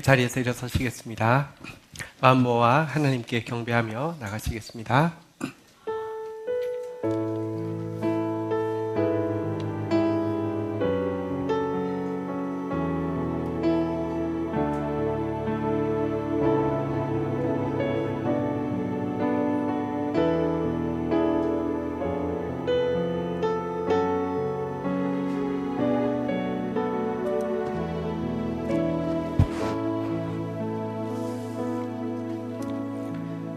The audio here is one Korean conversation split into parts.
자리에서 일어서시겠습니다. 마음 모아 하나님께 경배하며 나가시겠습니다.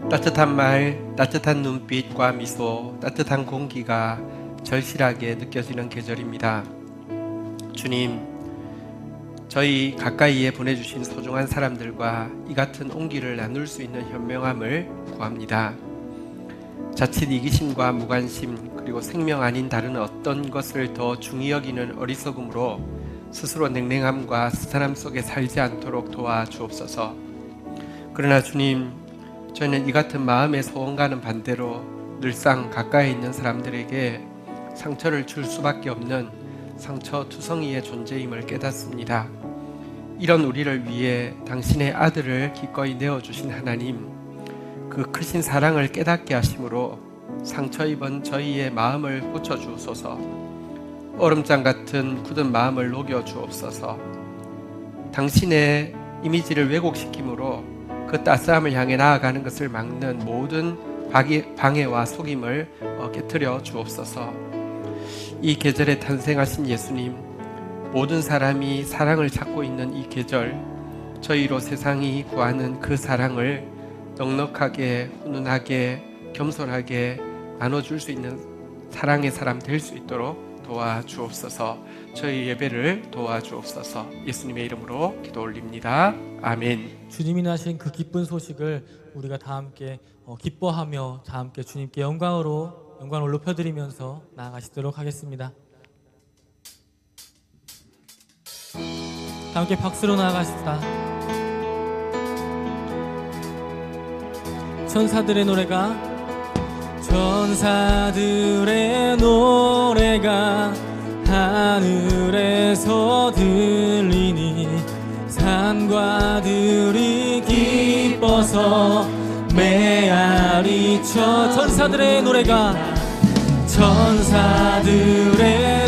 따뜻한 말, 따뜻한 눈빛과 미소, 따뜻한 공기가 절실하게 느껴지는 계절입니다. 주님, 저희 가까이에 보내주신 소중한 사람들과 이 같은 온기를 나눌 수 있는 현명함을 구합니다. 자칫 이기심과 무관심, 그리고 생명 아닌 다른 어떤 것을 더 중히 여기는 어리석음으로 스스로 냉랭함과 스산함 속에 살지 않도록 도와주옵소서. 그러나 주님, 저희는 이 같은 마음의 소원과는 반대로 늘상 가까이 있는 사람들에게 상처를 줄 수밖에 없는 상처투성이의 존재임을 깨닫습니다. 이런 우리를 위해 당신의 아들을 기꺼이 내어주신 하나님, 그 크신 사랑을 깨닫게 하심으로 상처 입은 저희의 마음을 고쳐주옵소서. 얼음장 같은 굳은 마음을 녹여주옵소서. 당신의 이미지를 왜곡시킴으로 그 따스함을 향해 나아가는 것을 막는 모든 방해와 속임을 깨트려 주옵소서. 이 계절에 탄생하신 예수님, 모든 사람이 사랑을 찾고 있는 이 계절, 저희로 세상이 구하는 그 사랑을 넉넉하게, 훈훈하게, 겸손하게 나눠줄 수 있는 사랑의 사람 될 수 있도록 도와주옵소서. 저희 예배를 도와주옵소서. 예수님의 이름으로 기도 올립니다. 아멘. 주님이 나신 그 기쁜 소식을 우리가 다 함께 기뻐하며 다 함께 주님께 영광을 높여드리면서 나아가시도록 하겠습니다. 다 함께 박수로 나아가십시다. 천사들의 노래가 하늘에서 들리니 산과 들이 기뻐서 메아리쳐. 천사들의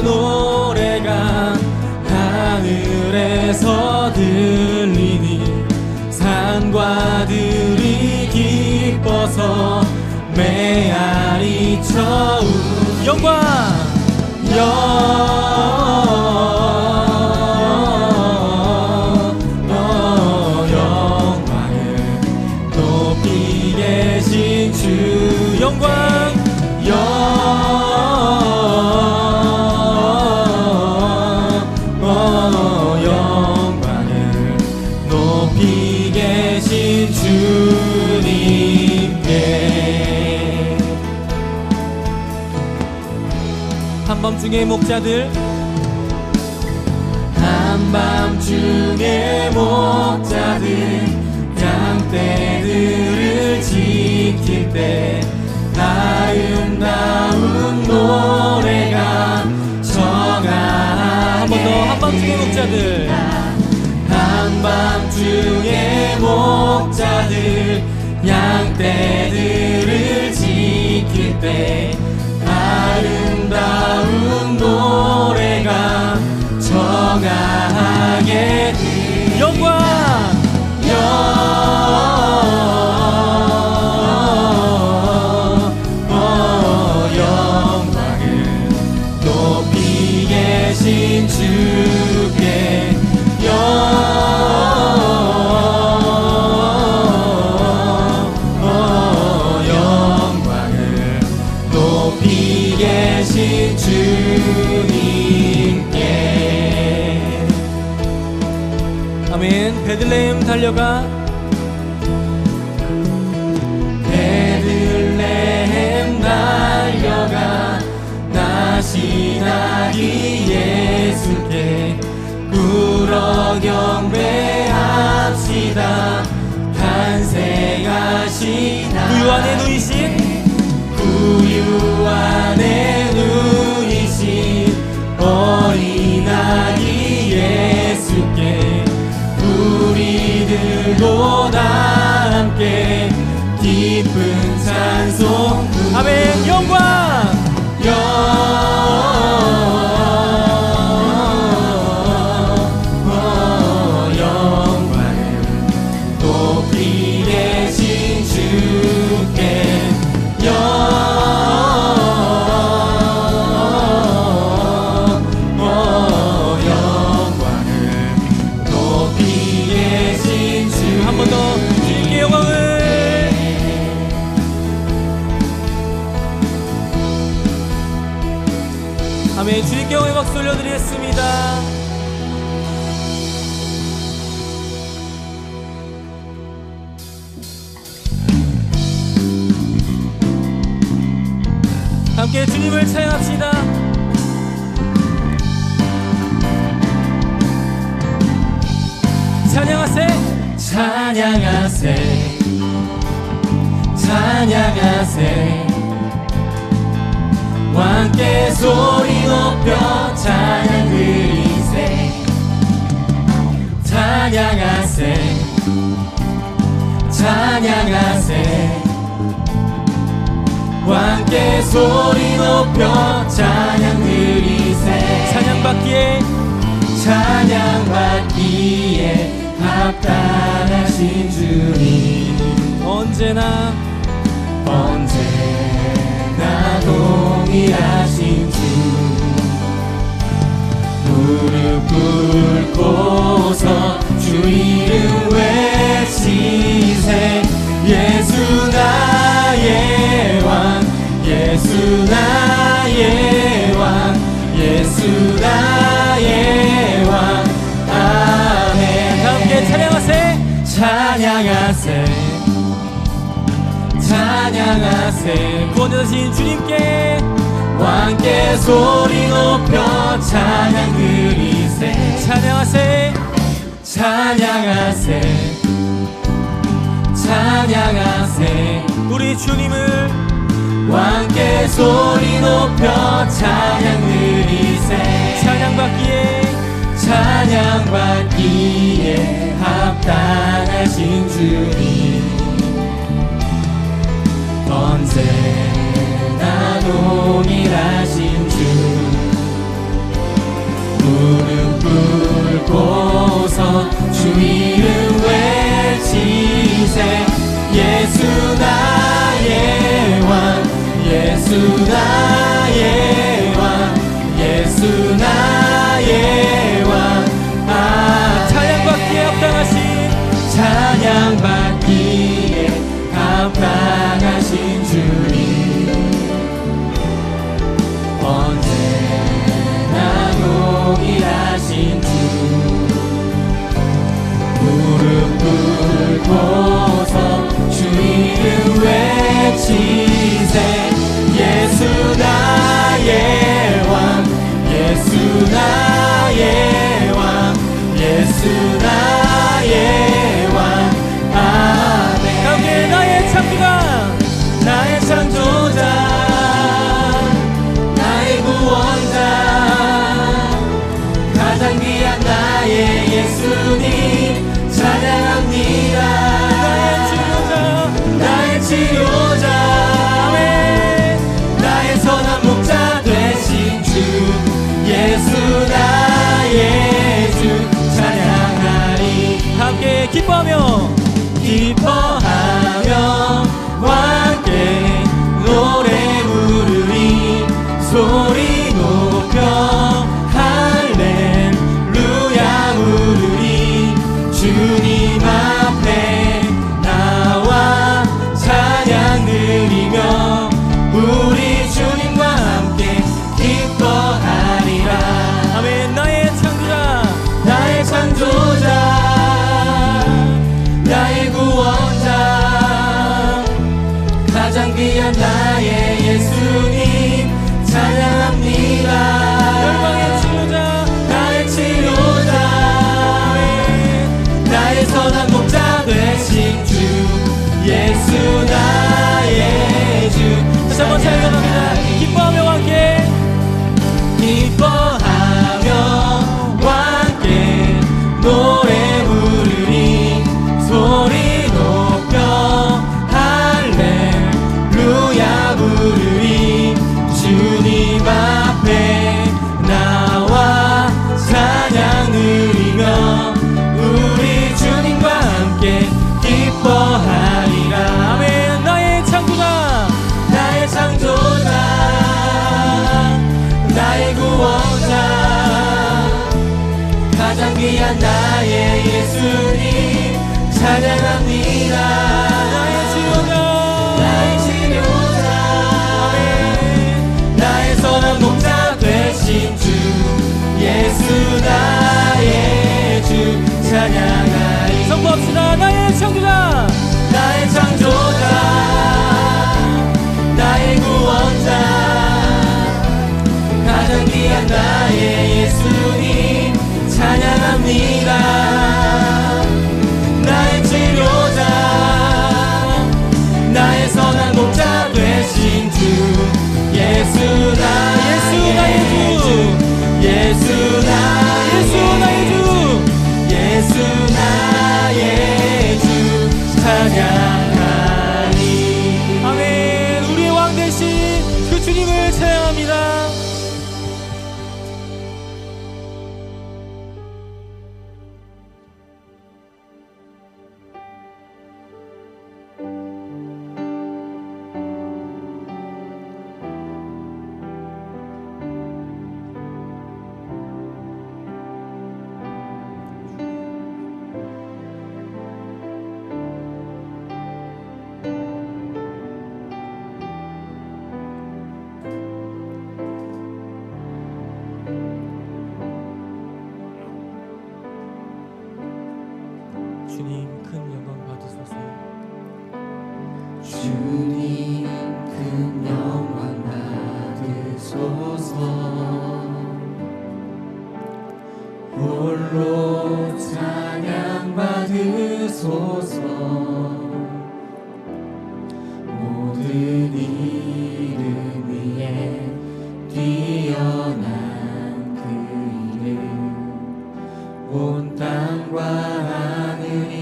노래가 하늘에서 들리니 산과 들이 기뻐서 메아리쳐. 영광을 높이 계신 주. 영광을 높이 계신 주님께. 한밤중의 목자들 양떼들을 지킬 때 아름다운 노래가 정하게. 한 번 더. 한밤중의 목자들 양떼들을 지킬 때 아름다운 노래가 정하게. 영광을 높이 계신 주께. 영광을 높이 계신 주님께. 아멘. 베들레헴 달려가 나신 아기 예수께 꿇어 경배합시다. 탄생하신 구유 안에 누이신 어린 아기 예수께 우리 들고 다 함께 기쁜 찬송. 아멘. 영광 영광을 높이 계신 주께 영광을 높이 계신 주. 한 번 더 주님께 영광을. 아멘. 주님께 영광의 박수 올려드리겠습니다. 함께 주님을 찬양합시다. 찬양하세 찬양하세 찬양하세 왕께 소리 높여 찬양 드리세. 찬양하세 찬양하세 왕께 소리 높여 찬양 드리세. 찬양받기에 합당하신 주님 언제나 동일하신 주. 무릎 꿇고서 주 이름 외치세. 예수 나의 왕 예수 나의 왕 예수 나의 왕. 아멘. 함께 찬양하세 찬양하세 찬양하세 구원자신 주님께 왕께 소리 높여 찬양 드리세. 찬양하세 찬양하세 찬양하세 우리 주님을 왕께 소리 높여 찬양 드리세. 찬양받기에 합당하신 주님 언제나 동일하신 주. 무릎 꿇고서 주 이름 외치세. 예수 나의 왕 예수 나의 왕 예수 나의 왕. 찬양받기에 합당하신 찬양받기에 합당하신 주님 언제나 동일하신 주. 무릎 꿇고서 주 이름 외치세. 예수 나의 왕 예수 나의 왕 예수 나의 왕. 아멘. 함께 나의 창조자 나의 창조자 나의 구원자 가장 귀한 나의 예수님 찬양합니다. 나의 치료자 아멘. 나의 선한 목자 되신 주 예수 나의 주 찬양하리. 함께 기뻐하며 함께 노래 부르리. 소리 높여 할렐루야 부르리. 주님 앞에 나와 찬양 드리며 우리 주님과 함께 기뻐하리라. 아멘. 나의 창조자 나의 구원자 찬양합니다. 나의 치료자, 나의 치료자, 나의 선한 목자 되신 주 예수 나의 주 찬양하리. 선포합시다. 나의 창조자, 나의 창조자, 나의 구원자, 가장 귀한 나의 예수님 찬양합니다. 나의 치료자, 나의 선한 목자 되신 주 예수 나의 주, 예수 나의 주, 예수 나의 주 찬양하리. 아멘. 우리의 왕 되신 그 주님을 찬양합니다. 주님 큰 영광 받으소서. 주님 큰 영광 받으소서. 홀로 찬양 받으소서. 모든 이름 위에 뛰어난 그 이름 온 땅과 하늘이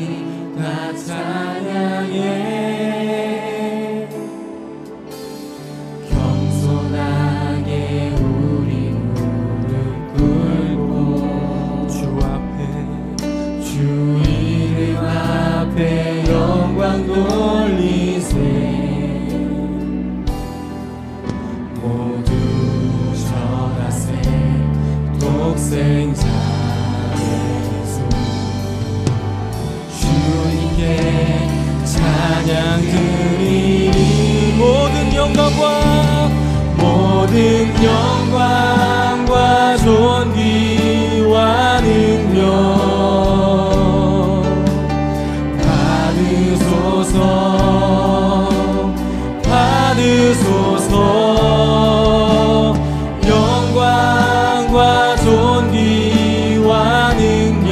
다 찬양해. 겸손하게 우리 무릎 꿇고 주 앞에, 주 이름 앞에 영광 돌리세. 모두 절하세. 독생자 예수 주님께 찬양 드리니 모든 영광과 존귀와 능력 받으소서. 영광과 존귀와 능력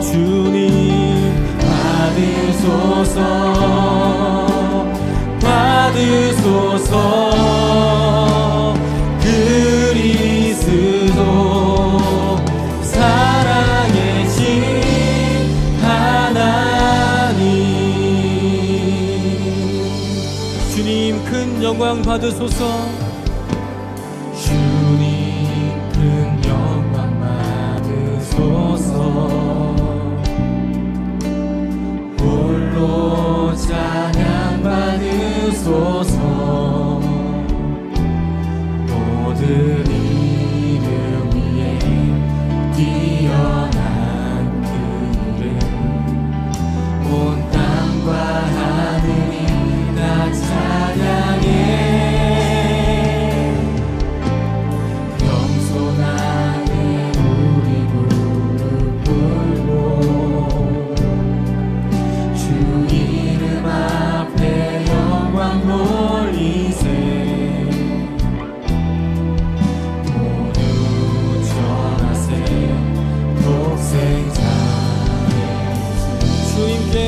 주님 받으소서. 그리스도 사랑의 신 하나님 주님 큰 영광 받으소서. 주님 큰 영광 받으소서. 홀로 찬양 받으소서. 모든 이름 위에 뛰어난 그 이름 온 땅과 하늘이 다 찬양해. 겸손하게 우리 무릎 꿇고 주 이름 앞에 영광 돌리세. 모두 절하세. 독생자 예수 주님께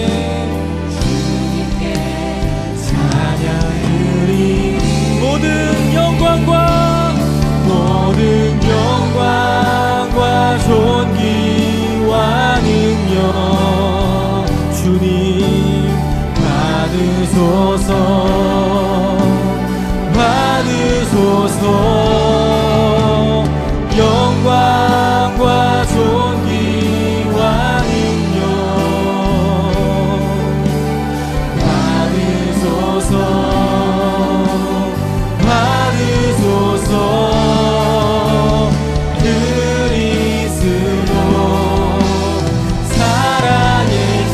찬양 드리니 모든 영광과 존귀와 능력 주님 받으소서. 영광과 존귀와 능력 받으소서. 그리스도 사랑의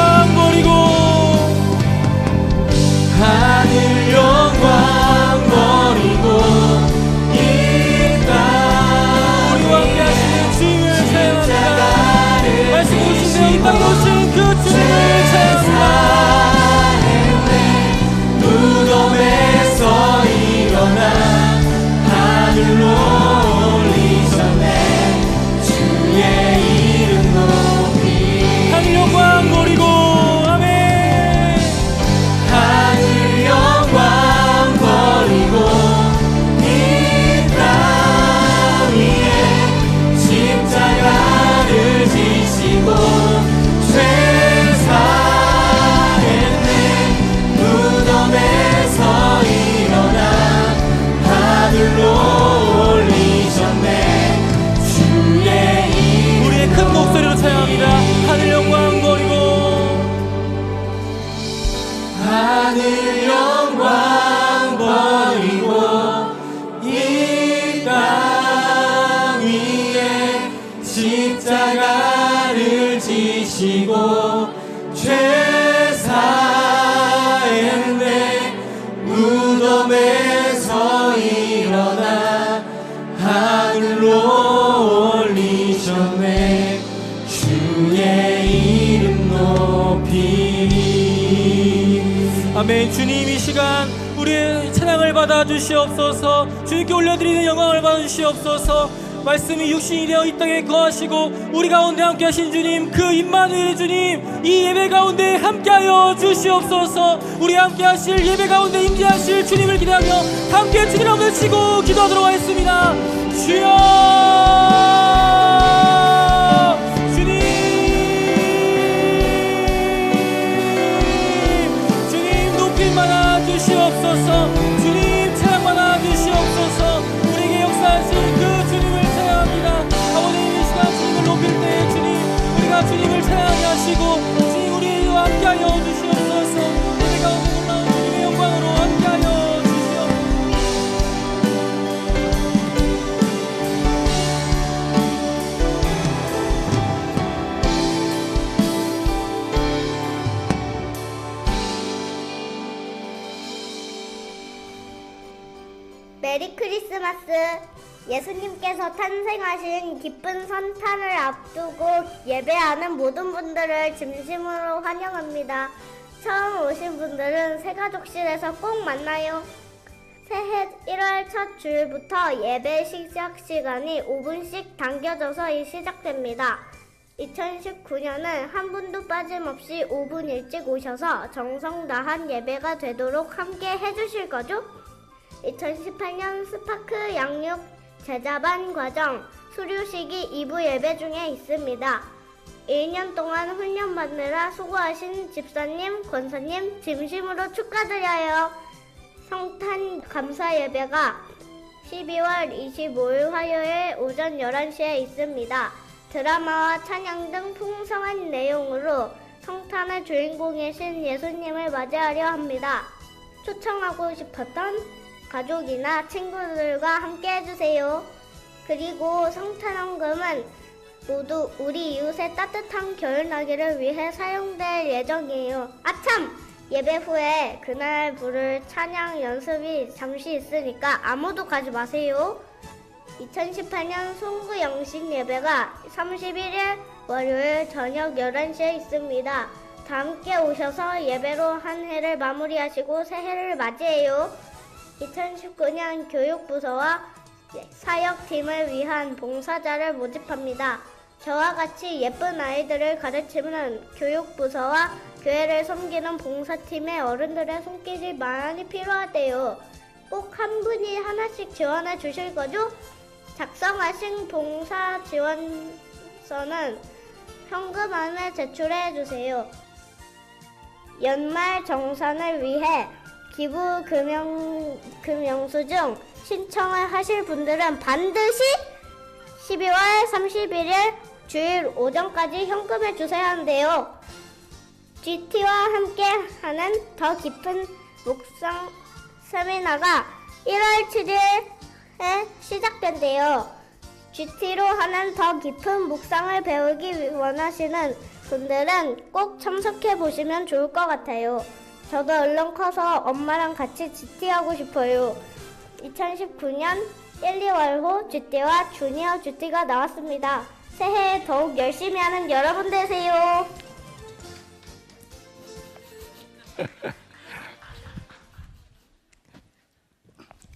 영광 버리고 하늘 영광 버리고 이 땅 우리와 함께 하시는 주님을 찬양합니다. 말씀 오신 대로 이 땅에 오신 그 주님을 찬양합니다. 무덤에서 일어나 하늘로 올리셨네. 주의 이름 높이 하늘 영광 버리고 아멘. 하늘 영광 버리고 이 땅 위에 십자가를 지시고 죄 사했네. 무덤에서 일어나 하늘로 올리셨네. 주의 이름 우리의 큰 목소리로 찬양합니다. 하늘 영광 버리고 하늘 영광 버리고 이 땅 위에 십자가를 지시고 죄 사했네. 무덤에서 일어나 하늘로 올리셨네. 주의 이름 높이 아멘. 주님 이 시간 우리의 찬양을 받아 주시옵소서. 주님께 올려드리는 영광을 받아 주시옵소서. 말씀이 육신이 되어 이 땅에 거하시고 우리 가운데 함께 하신 주님, 그 임마누엘 주님, 이 예배 가운데 함께하여 주시옵소서. 우리 함께 하실 예배 가운데 임재하실 주님을 기대하며 함께 주님 앞에 치고 기도하도록 하겠습니다. 주여 주님 높임 받아 주시옵소서. 주님 찬양 받아 주시옵소서. 우리에게 역사하신 그 주님을 찬양합니다. 아버님 이 시간 주님을 높일 때 주님 우리가 주님을 찬양하게 하시고 주님 우리와 함께하여 주시옵소서. 예배 가운데 놀라운 주님의 영광으로 함께하여 주시옵소서. 메리 크리스마스. 예수님께서 탄생하신 기쁜 성탄을 앞두고 예배하는 모든 분들을 진심으로 환영합니다. 처음 오신 분들은 새가족실에서 꼭 만나요. 새해 1월 첫 주일부터 예배 시작 시간이 5분씩 당겨져서 시작됩니다. 2019년은 한 분도 빠짐없이 5분 일찍 오셔서 정성 다한 예배가 되도록 함께 해주실 거죠? 2018년 스파크 양육 제자반 과정 수료식이 2부 예배 중에 있습니다. 1년 동안 훈련받느라 수고하신 집사님, 권사님 진심으로 축하드려요. 성탄 감사 예배가 12월 25일 화요일 오전 11시에 있습니다. 드라마와 찬양 등 풍성한 내용으로 성탄의 주인공이신 예수님을 맞이하려 합니다. 초청하고 싶었던 가족이나 친구들과 함께 해주세요. 그리고 성탄원금은 모두 우리 이웃의 따뜻한 겨울나기를 위해 사용될 예정이에요. 아참! 예배 후에 그날 부를 찬양 연습이 잠시 있으니까 아무도 가지 마세요. 2018년 송구 영신 예배가 31일 월요일 저녁 11시에 있습니다. 다 함께 오셔서 예배로 한 해를 마무리하시고 새해를 맞이해요. 2019년 교육부서와 사역팀을 위한 봉사자를 모집합니다. 저와 같이 예쁜 아이들을 가르치는 교육부서와 교회를 섬기는 봉사팀의 어른들의 손길이 많이 필요하대요. 꼭 한 분이 하나씩 지원해 주실 거죠? 작성하신 봉사 지원서는 현금함에 제출해 주세요. 연말 정산을 위해 기부 금영수증 신청을 하실 분들은 반드시 12월 31일 주일 오전까지 현금에 주셔야 하는데요. GT와 함께하는 더 깊은 묵상 세미나가 1월 7일에 시작된대요. GT로 하는 더 깊은 묵상을 배우기 원하시는 분들은 꼭 참석해 보시면 좋을 것 같아요. 저도 얼른 커서 엄마랑 같이 GT하고 싶어요. 2019년 1, 2월 후 GT와 주니어 GT가 나왔습니다. 새해에 더욱 열심히 하는 여러분 되세요.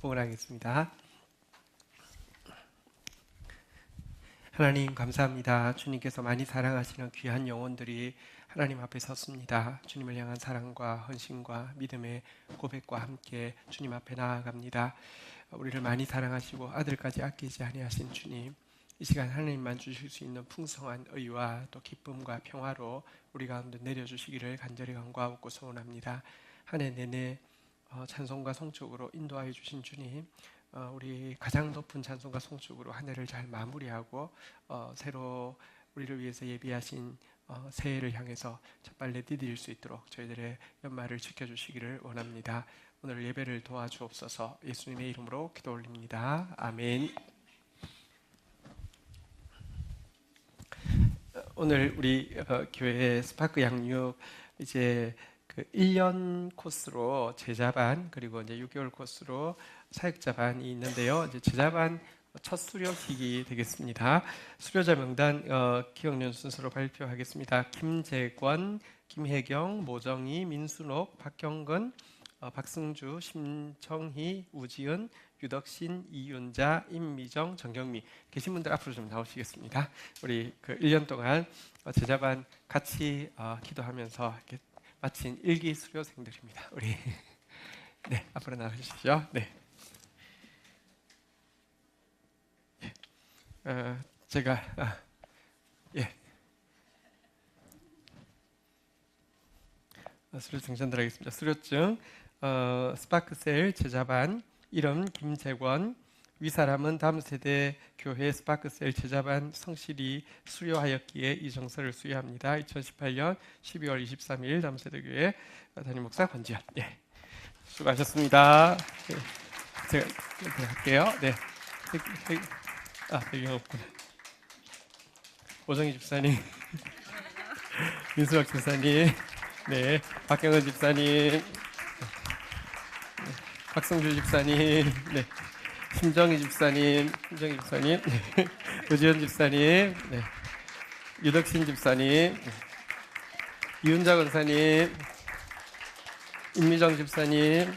응원하겠습니다. 하나님 감사합니다. 주님께서 많이 사랑하시는 귀한 영혼들이 하나님 앞에 섰습니다. 주님을 향한 사랑과 헌신과 믿음의 고백과 함께 주님 앞에 나아갑니다. 우리를 많이 사랑하시고 아들까지 아끼지 아니하신 주님, 이 시간 하나님만 주실 수 있는 풍성한 의와 또 기쁨과 평화로 우리 가운데 내려주시기를 간절히 간구하고 소원합니다. 한 해 내내 찬송과 송축으로 인도하여 주신 주님, 우리 가장 높은 찬송과 송축으로 한 해를 잘 마무리하고 새로 우리를 위해서 예비하신 새해를 향해서 첫발내 디딜 수 있도록 저희들의 연말을 지켜주시기를 원합니다. 오늘 예배를 도와주옵소서. 예수님의 이름으로 기도 올립니다. 아멘. 오늘 우리 교회 스파크 양육 이제 그 1년 코스로 제자반 그리고 이제 6개월 코스로 사역자반이 있는데요. 이제 제자반 첫 수료식이 되겠습니다. 수료자 명단 기억년 순서로 발표하겠습니다. 김재권, 김혜경, 모정희, 민순옥, 박경근, 박승주, 심청희, 우지은, 유덕신, 이윤자, 임미정, 정경미 계신 분들 앞으로 좀 나오시겠습니다. 우리 그 1년 동안 제자반 같이 기도하면서 이렇게 마친 일기 수료생들입니다. 우리 네 앞으로 나와주시죠. 네. 제가 수료증 전달하겠습니다. 수료증 스파크셀 제자반 이름 김재권, 위사람은 다음 세대 교회 스파크셀 제자반 성실히 수료하였기에 이 정서를 수여합니다. 2018년 12월 23일 다음 세대 교회 담임 목사 권지현. 네, 수고하셨습니다. 네, 제가 할게요. 네, 배경 없구나. 오정희 집사님, 민수박 집사님, 네, 박경은 집사님, 네, 박성주 집사님, 네, 심정희 집사님, 네, 오지현 집사님, 네, 유덕신 집사님, 네, 이윤자 권사님, 임미정 집사님,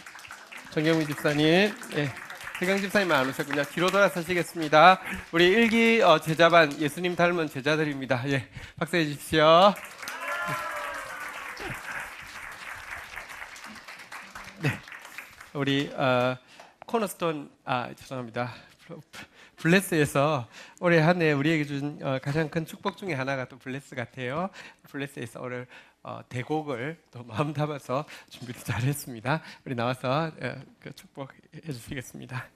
정경미 집사님, 네, 태경 집사님만 안 오셨군요. 뒤로 돌아서시겠습니다. 우리 일기 제자반 예수님 닮은 제자들입니다. 예, 박수해 주십시오. 네, 우리 코너스톤 죄송합니다. 블레스에서 올해 한 해 우리에게 준 가장 큰 축복 중에 하나가 또 블레스 같아요. 블레스에서 오늘 대곡을 또 마음 담아서 준비를 잘했습니다. 우리 나와서 그 축복해 주시겠습니다.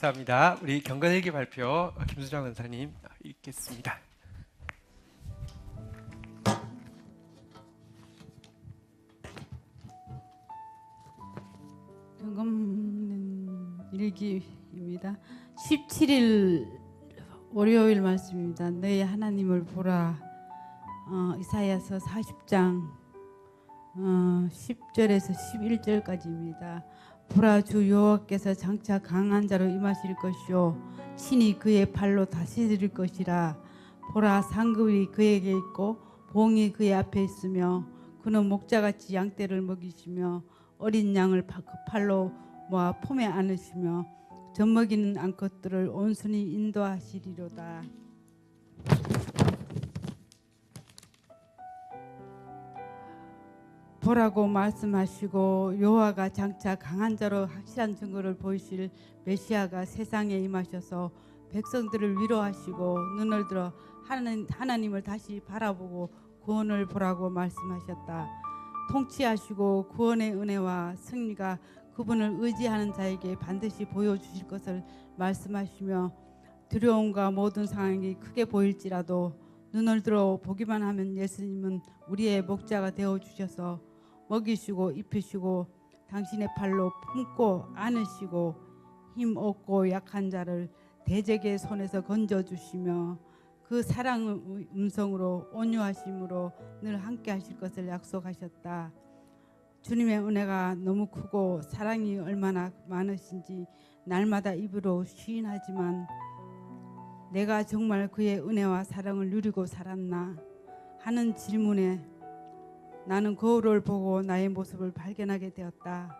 감사합니다. 우리 경건일기 발표 김수정 원사님 읽겠습니다. 경건 일기입니다. 17일 월요일 말씀입니다. 너희 하나님을 보라. 이사야서 40장 10절에서 11절까지입니다. 보라, 주 여호와께서 장차 강한 자로 임하실 것이요 친히 그의 팔로 다스릴 것이라. 보라, 상급이 그에게 있고 봉이 그의 앞에 있으며 그는 목자같이 양떼를 먹이시며 어린 양을 그 팔로 모아 품에 안으시며 젖먹이는 암컷들을 온순히 인도하시리로다. 보라고 말씀하시고 여호와가 장차 강한 자로 확실한 증거를 보이실 메시아가 세상에 임하셔서 백성들을 위로하시고 눈을 들어 하나님을 다시 바라보고 구원을 보라고 말씀하셨다. 통치하시고 구원의 은혜와 승리가 그분을 의지하는 자에게 반드시 보여주실 것을 말씀하시며 두려움과 모든 상황이 크게 보일지라도 눈을 들어 보기만 하면 예수님은 우리의 목자가 되어주셔서 먹이시고 입히시고 당신의 팔로 품고 안으시고 힘 없고 약한 자를 대적의 손에서 건져주시며 그 사랑의 음성으로 온유하심으로 늘 함께 하실 것을 약속하셨다. 주님의 은혜가 너무 크고 사랑이 얼마나 많으신지 날마다 입으로 시인하지만 내가 정말 그의 은혜와 사랑을 누리고 살았나 하는 질문에 나는 거울을 보고 나의 모습을 발견하게 되었다.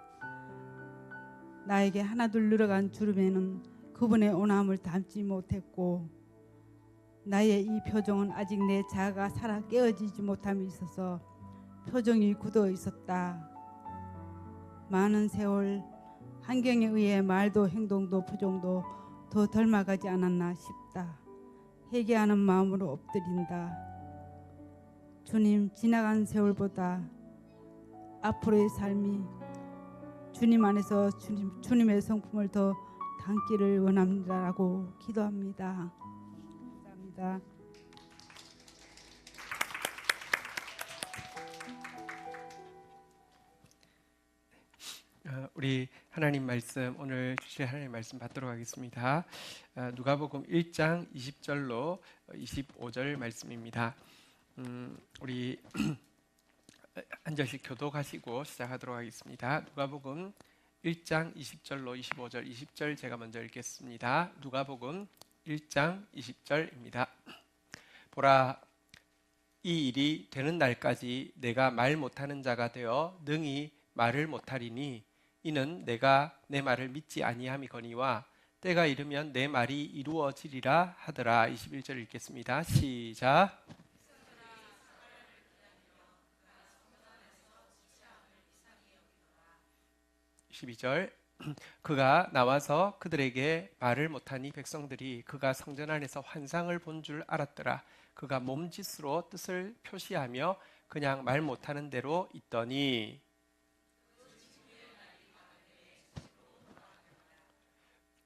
나에게 하나둘 늘어간 주름에는 그분의 온함을 담지 못했고 나의 이 표정은 아직 내 자아가 살아 깨어지지 못함이 있어서 표정이 굳어 있었다. 많은 세월 환경에 의해 말도 행동도 표정도 더 닮아가지 않았나 싶다. 회개하는 마음으로 엎드린다. 주님, 지나간 세월보다 앞으로의 삶이 주님 안에서 주님의 성품을 더 담기를 원합니다라고 기도합니다. 감사합니다. 우리 하나님 말씀, 오늘 주실 하나님 말씀 받도록 하겠습니다. 누가복음 1장 20절로 25절 말씀입니다. 우리 한 절씩 교독하시고 시작하도록 하겠습니다. 누가복음 1장 20절로 25절, 20절 제가 먼저 읽겠습니다. 누가복음 1장 20절입니다. 보라, 이 일이 되는 날까지 내가 말 못하는 자가 되어 능히 말을 못하리니 이는 내가 내 말을 믿지 아니함이거니와 때가 이르면 내 말이 이루어지리라 하더라. 21절 읽겠습니다. 시작. 12절. 그가 나와서 그들에게 말을 못하니 백성들이 그가 성전 안에서 환상을 본 줄 알았더라. 그가 몸짓으로 뜻을 표시하며 그냥 말 못하는 대로 있더니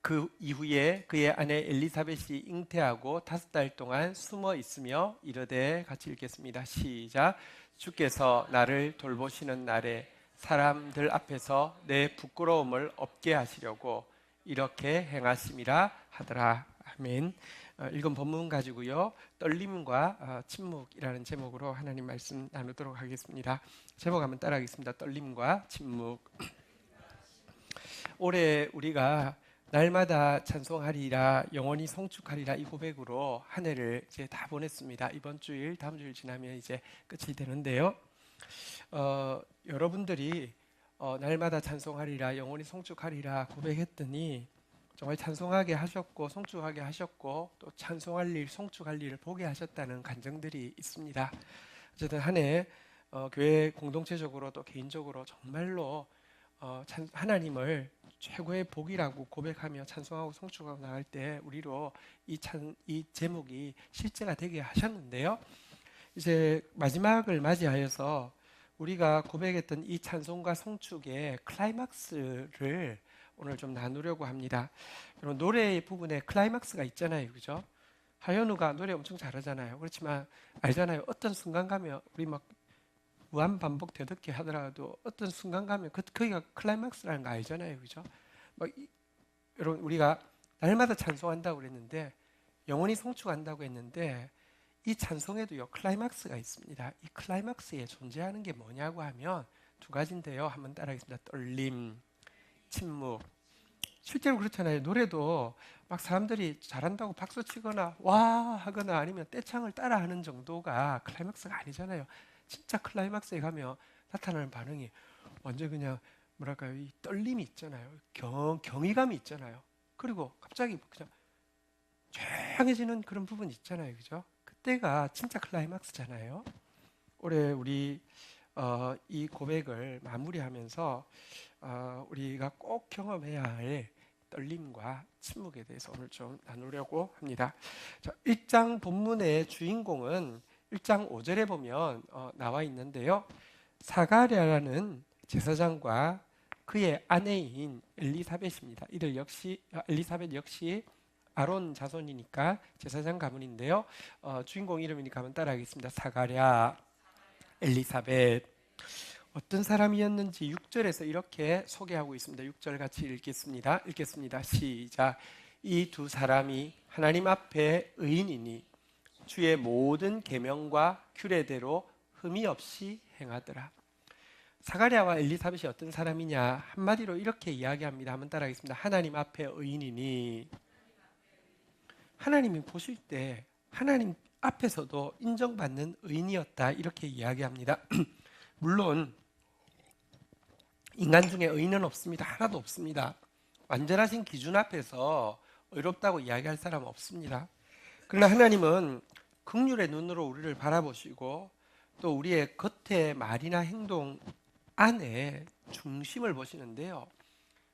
그 이후에 그의 아내 엘리사벳이 잉태하고 5달 동안 숨어 있으며 이르되, 같이 읽겠습니다. 시작. 주께서 나를 돌보시는 날에 사람들 앞에서 내 부끄러움을 없게 하시려고 이렇게 행하심이라 하더라. 아멘. 읽은 본문 가지고요, 떨림과 침묵이라는 제목으로 하나님 말씀 나누도록 하겠습니다. 제목 한번 따라하겠습니다. 떨림과 침묵. 올해 우리가 날마다 찬송하리라, 영원히 성축하리라, 이 고백으로 한 해를 이제 다 보냈습니다. 이번 주일, 다음 주일 지나면 이제 끝이 되는데요. 여러분들이 날마다 찬송하리라, 영원히 성축하리라 고백했더니 정말 찬송하게 하셨고 성축하게 하셨고 또 찬송할 일, 성축할 일을 보게 하셨다는 간증들이 있습니다. 어쨌든 한 해 교회 공동체적으로 또 개인적으로 정말로 하나님을 최고의 복이라고 고백하며 찬송하고 성축하고 나갈 때 우리로 이 제목이 실제가 되게 하셨는데요. 이제 마지막을 맞이하여서 우리가 고백했던 이 찬송과 성축의 클라이막스를 오늘 좀 나누려고 합니다. 여러분, 노래 부분에 클라이막스가 있잖아요, 그죠? 하현우가 노래 엄청 잘하잖아요. 그렇지만 알잖아요. 어떤 순간 가면 우리 막 무한 반복 되듣게 하더라도 어떤 순간 가면 거기가 클라이막스라는 거 알잖아요, 그죠? 여러분, 우리가 날마다 찬송한다고 그랬는데 영원히 성축한다고 했는데 이 찬송에도요 클라이막스가 있습니다. 이 클라이막스에 존재하는 게 뭐냐고 하면 두 가지인데요. 한번 따라하겠습니다. 떨림, 침묵. 실제로 그렇잖아요. 노래도 막 사람들이 잘한다고 박수 치거나 와 하거나 아니면 떼창을 따라하는 정도가 클라이막스가 아니잖아요. 진짜 클라이막스에 가면 나타나는 반응이 완전 그냥 뭐랄까요, 이 떨림이 있잖아요. 경이감이 있잖아요. 그리고 갑자기 그냥 조용해지는 그런 부분이 있잖아요, 그죠? 그때가 진짜 클라이막스잖아요. 올해 우리 이 고백을 마무리하면서 우리가 꼭 경험해야 할 떨림과 침묵에 대해서 오늘 좀 나누려고 합니다. 자, 1장 본문의 주인공은 1장 5절에 보면 나와 있는데요. 사가랴라는 제사장과 그의 아내인 엘리사벳입니다. 엘리사벳 역시 아론 자손이니까 제사장 가문인데요. 주인공 이름이니까 한번 따라하겠습니다. 사가랴, 엘리사벳. 어떤 사람이었는지 6절에서 이렇게 소개하고 있습니다. 6절 같이 읽겠습니다. 시작. 이 두 사람이 하나님 앞에 의인이니 주의 모든 계명과 규례대로 흠이 없이 행하더라. 사가랴와 엘리사벳이 어떤 사람이냐, 한마디로 이렇게 이야기합니다. 한번 따라하겠습니다. 하나님 앞에 의인이니, 하나님이 보실 때 하나님 앞에서도 인정받는 의인이었다, 이렇게 이야기합니다. 물론 인간 중에 의인은 없습니다. 하나도 없습니다. 완전하신 기준 앞에서 의롭다고 이야기할 사람은 없습니다. 그러나 하나님은 긍휼의 눈으로 우리를 바라보시고 또 우리의 겉의 말이나 행동 안에 중심을 보시는데요.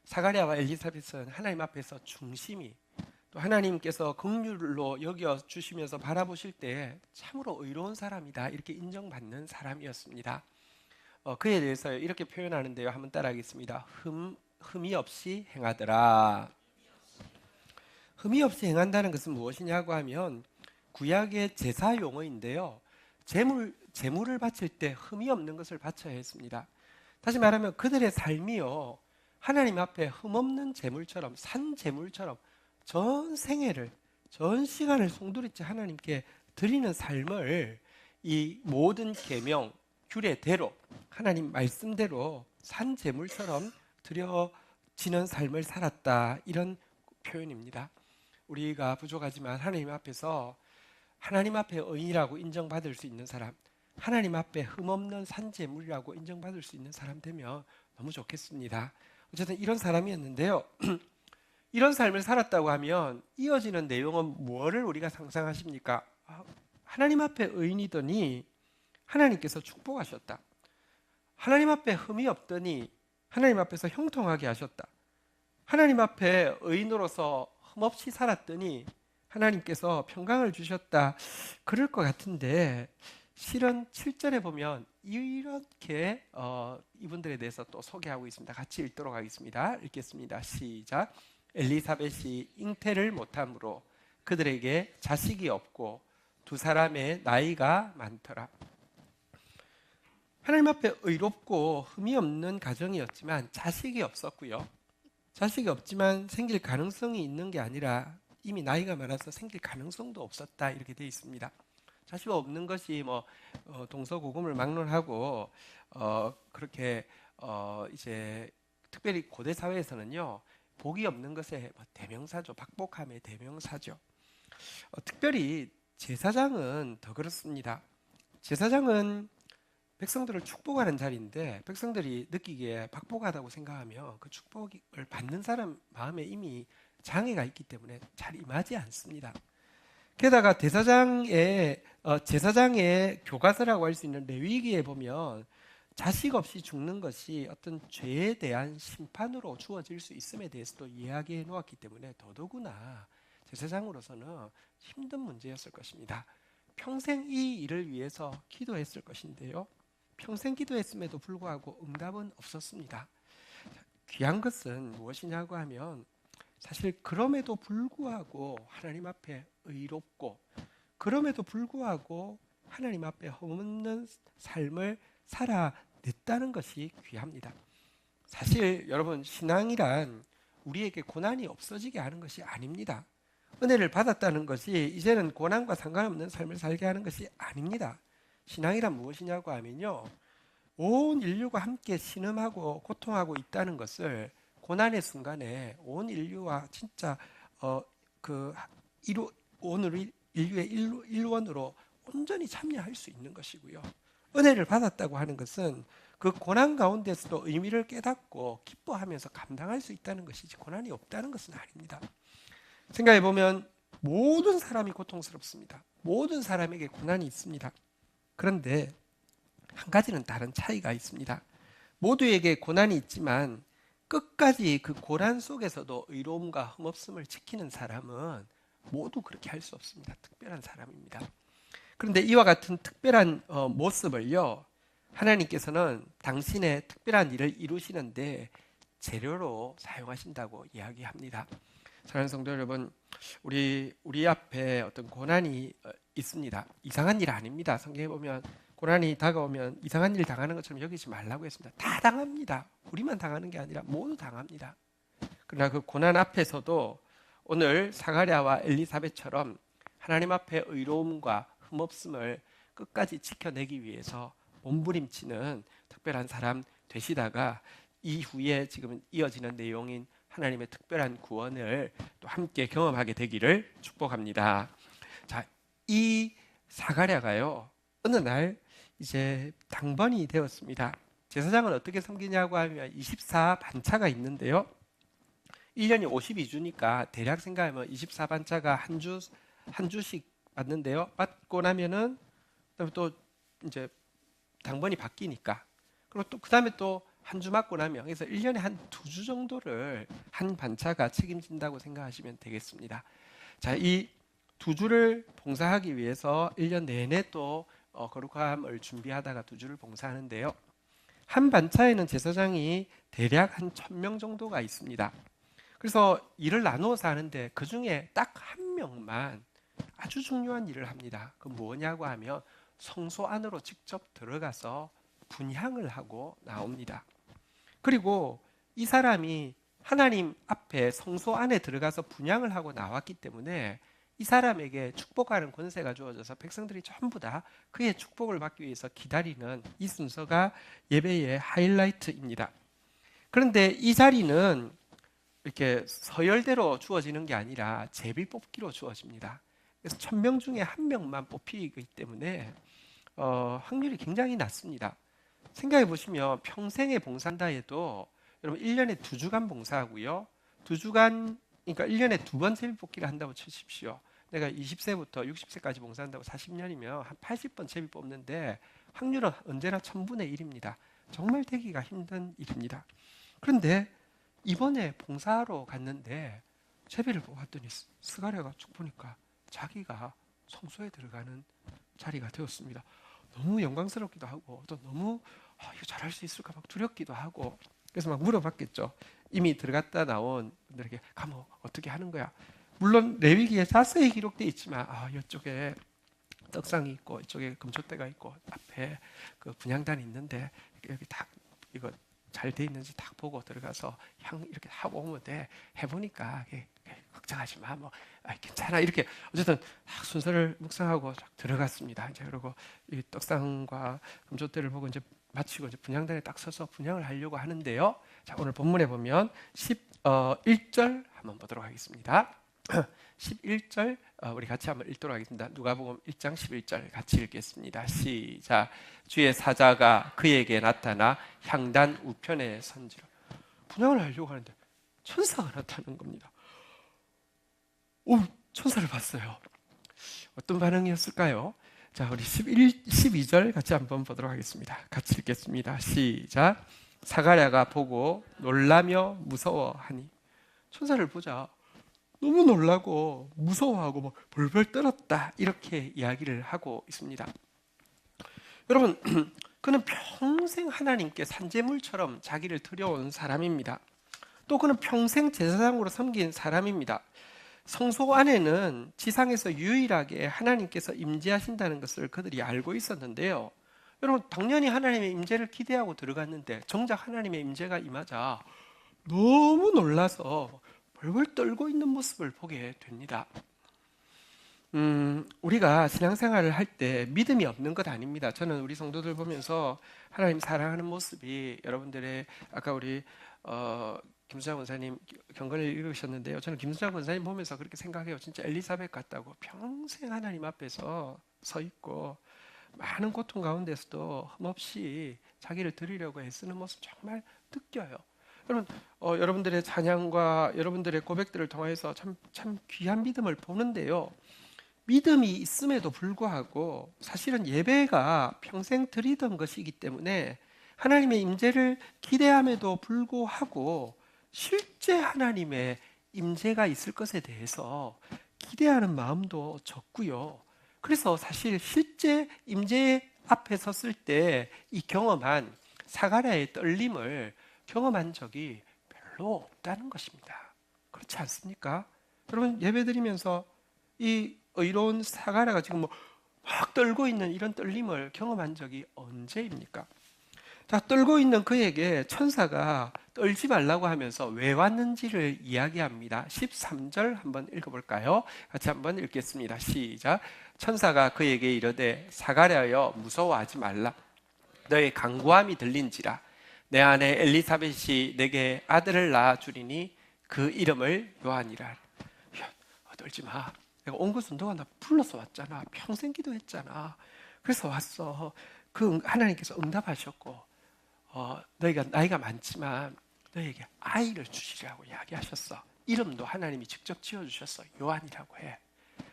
사가랴와 엘리사벳은 하나님 앞에서 중심이, 또 하나님께서 긍휼로 여겨 주시면서 바라보실 때 참으로 의로운 사람이다 이렇게 인정받는 사람이었습니다. 그에 대해서 이렇게 표현하는데요. 한번 따라하겠습니다. 흠이 없이 행하더라. 흠이 없이 행한다는 것은 무엇이냐고 하면 구약의 제사 용어인데요. 제물을 바칠 때 흠이 없는 것을 바쳐야 했습니다. 다시 말하면 그들의 삶이요, 하나님 앞에 흠없는 제물처럼, 산 제물처럼 전 생애를, 전 시간을 송두리째 하나님께 드리는 삶을 이 모든 계명, 규례대로, 하나님 말씀대로 산 제물처럼 드려지는 삶을 살았다, 이런 표현입니다. 우리가 부족하지만 하나님 앞에서 하나님 앞에 의인이라고 인정받을 수 있는 사람, 하나님 앞에 흠없는 산제물이라고 인정받을 수 있는 사람 되면 너무 좋겠습니다. 어쨌든 이런 사람이었는데요. 이런 삶을 살았다고 하면 이어지는 내용은 무엇을 우리가 상상하십니까? 하나님 앞에 의인이더니 하나님께서 축복하셨다. 하나님 앞에 흠이 없더니 하나님 앞에서 형통하게 하셨다. 하나님 앞에 의인으로서 흠없이 살았더니 하나님께서 평강을 주셨다. 그럴 것 같은데 실은 7절에 보면 이렇게 이분들에 대해서 또 소개하고 있습니다. 같이 읽도록 하겠습니다. 읽겠습니다. 시작. 엘리사벳이 잉태를 못함으로 그들에게 자식이 없고 두 사람의 나이가 많더라. 하나님 앞에 의롭고 흠이 없는 가정이었지만 자식이 없었고요. 자식이 없지만 생길 가능성이 있는 게 아니라 이미 나이가 많아서 생길 가능성도 없었다, 이렇게 되어 있습니다. 자식 없는 것이 동서고금을 막론하고 그렇게 이제 특별히 고대 사회에서는요, 복이 없는 것의 대명사죠. 박복함의 대명사죠. 특별히 제사장은 더 그렇습니다. 제사장은 백성들을 축복하는 자리인데 백성들이 느끼기에 박복하다고 생각하면 그 축복을 받는 사람 마음에 이미 장애가 있기 때문에 잘 임하지 않습니다. 게다가 제사장의 교과서라고 할 수 있는 레위기에 보면 자식 없이 죽는 것이 어떤 죄에 대한 심판으로 주어질 수 있음에 대해서도 이야기해 놓았기 때문에 더더구나 제사장으로서는 힘든 문제였을 것입니다. 평생 이 일을 위해서 기도했을 것인데요, 평생 기도했음에도 불구하고 응답은 없었습니다. 귀한 것은 무엇이냐고 하면 사실 그럼에도 불구하고 하나님 앞에 의롭고 그럼에도 불구하고 하나님 앞에 흠없는 삶을 살아냈다는 것이 귀합니다. 사실 여러분, 신앙이란 우리에게 고난이 없어지게 하는 것이 아닙니다. 은혜를 받았다는 것이 이제는 고난과 상관없는 삶을 살게 하는 것이 아닙니다. 신앙이란 무엇이냐고 하면요, 온 인류가 함께 신음하고 고통하고 있다는 것을 고난의 순간에 온 인류와 진짜 오늘 인류의 일원으로 온전히 참여할 수 있는 것이고요. 은혜를 받았다고 하는 것은 그 고난 가운데서도 의미를 깨닫고 기뻐하면서 감당할 수 있다는 것이지 고난이 없다는 것은 아닙니다. 생각해 보면 모든 사람이 고통스럽습니다. 모든 사람에게 고난이 있습니다. 그런데 한 가지는 다른 차이가 있습니다. 모두에게 고난이 있지만 끝까지 그 고난 속에서도 의로움과 흠없음을 지키는 사람은 모두 그렇게 할 수 없습니다. 특별한 사람입니다. 그런데 이와 같은 특별한 모습을요, 하나님께서는 당신의 특별한 일을 이루시는데 재료로 사용하신다고 이야기합니다. 사랑하는 성도 여러분, 우리 앞에 어떤 고난이 있습니다. 이상한 일 아닙니다. 성경에 보면 고난이 다가오면 이상한 일 당하는 것처럼 여기지 말라고 했습니다. 다 당합니다. 우리만 당하는 게 아니라 모두 당합니다. 그러나 그 고난 앞에서도 오늘 사가랴와 엘리사벳처럼 하나님 앞에 의로움과 흠없음을 끝까지 지켜내기 위해서 몸부림치는 특별한 사람 되시다가 이후에 지금 이어지는 내용인 하나님의 특별한 구원을 또 함께 경험하게 되기를 축복합니다. 자, 이 사가랴가요, 어느 날 이제 당번이 되었습니다. 제사장은 어떻게 섬기냐고 하면 24반차가 있는데요, 1년이 52주니까 대략 생각하면 24반차가 한 주씩 받는데요, 받고 나면은 또 이제 당번이 바뀌니까, 그리고 또 그 다음에 또 한 주 맞고 나면, 그래서 1년에 한 2주 정도를 한 반차가 책임진다고 생각하시면 되겠습니다. 자, 이 두 주를 봉사하기 위해서 1년 내내 또 거룩함을 준비하다가 두 주를 봉사하는데요. 한 반차에는 제사장이 대략 한 1000명 정도가 있습니다. 그래서 일을 나누어서 하는데 그 중에 딱 한 명만 아주 중요한 일을 합니다. 그 뭐냐고 하면 성소 안으로 직접 들어가서 분향을 하고 나옵니다. 그리고 이 사람이 하나님 앞에 성소 안에 들어가서 분향을 하고 나왔기 때문에 이 사람에게 축복하는 권세가 주어져서 백성들이 전부 다 그의 축복을 받기 위해서 기다리는 이 순서가 예배의 하이라이트입니다. 그런데 이 자리는 이렇게 서열대로 주어지는 게 아니라 제비 뽑기로 주어집니다. 그래서 1000명 중에 한 명만 뽑히기 때문에 확률이 굉장히 낮습니다. 생각해 보시면 평생에 봉사한다 해도 여러분 1년에 2주간 봉사하고요. 2주간, 그러니까 1년에 2번 제비 뽑기를 한다고 치십시오. 내가 20세부터 60세까지 봉사한다고 40년이면 한 80번 제비 뽑는데 확률은 언제나 1000분의 1입니다. 정말 되기가 힘든 일입니다. 그런데 이번에 봉사하러 갔는데 제비를 뽑았더니 스가랴가 쭉 보니까 자기가 성소에 들어가는 자리가 되었습니다. 너무 영광스럽기도 하고 또 너무 이거 잘할 수 있을까 막 두렵기도 하고 그래서 막 물어봤겠죠. 이미 들어갔다 나온 분들에게 가면 어떻게 하는 거야? 물론 레위기에 자세히 기록되어 있지만 이쪽에 떡상이 있고 이쪽에 금촛대가 있고 앞에 그 분향단이 있는데 여기 딱 이거 잘 돼 있는지 딱 보고 들어가서 향 이렇게 하고 오면 돼. 해보니까 걱정하지 마. 뭐 괜찮아. 이렇게 어쨌든 순서를 묵상하고 들어갔습니다. 이제 그리고 이 떡상과 금촛대를 보고 이제 마치고 이제 분향단에 딱 서서 분향을 하려고 하는데요. 자, 오늘 본문에 보면 11절 한번 보도록 하겠습니다. 11절 우리 같이 한번 읽도록 하겠습니다. 누가복음 1장 11절 같이 읽겠습니다. 시작. 주의 사자가 그에게 나타나 향단 우편에 선지로. 분향을 하려고 하는데 천사가 나타나는 겁니다. 천사를 봤어요. 어떤 반응이었을까요? 자, 우리 12절 같이 한번 보도록 하겠습니다. 같이 읽겠습니다. 시작. 사가랴가 보고 놀라며 무서워하니. 천사를 보자 너무 놀라고 무서워하고 막 벌벌 떨었다 이렇게 이야기를 하고 있습니다. 여러분, 그는 평생 하나님께 산제물처럼 자기를 드려온 사람입니다. 또 그는 평생 제사장으로 섬긴 사람입니다. 성소 안에는 지상에서 유일하게 하나님께서 임재하신다는 것을 그들이 알고 있었는데요. 여러분, 당연히 하나님의 임재를 기대하고 들어갔는데 정작 하나님의 임재가 임하자 너무 놀라서 벌벌 떨고 있는 모습을 보게 됩니다. 우리가 신앙생활을 할 때 믿음이 없는 것 아닙니다. 저는 우리 성도들 보면서 하나님 사랑하는 모습이 여러분들의 아까 우리 김수장 권사님 경건을 읽으셨는데요. 저는 김수장 권사님 보면서 그렇게 생각해요. 진짜 엘리사벳 같다고 평생 하나님 앞에서 서 있고 많은 고통 가운데서도 흠없이 자기를 드리려고 애쓰는 모습 정말 느껴요. 여러분, 여러분들의 찬양과 여러분들의 고백들을 통해서 참 귀한 믿음을 보는데요. 믿음이 있음에도 불구하고 사실은 예배가 평생 드리던 것이기 때문에 하나님의 임재를 기대함에도 불구하고 실제 하나님의 임재가 있을 것에 대해서 기대하는 마음도 적고요. 그래서 사실 실제 임재 앞에 섰을 때 이 경험한 사가랴의 떨림을 경험한 적이 별로 없다는 것입니다. 그렇지 않습니까? 여러분, 예배드리면서 이 의로운 사가랴가 지금 막 떨고 있는 이런 떨림을 경험한 적이 언제입니까? 자, 떨고 있는 그에게 천사가 떨지 말라고 하면서 왜 왔는지를 이야기합니다. 13절 한번 읽어볼까요? 같이 한번 읽겠습니다. 시작. 천사가 그에게 이르되 사가랴여 무서워하지 말라. 너의 간구함이 들린지라. 내 아내 엘리사벳이 내게 아들을 낳아 주리니 그 이름을 요한이라. 떨지 마. 내가 온 것은 너가 나 불러서 왔잖아. 평생 기도했잖아. 그래서 왔어. 그 하나님께서 응답하셨고 너희가 나이가 많지만 너희에게 아이를 주시라고 이야기하셨어. 이름도 하나님이 직접 지어주셨어. 요한이라고 해.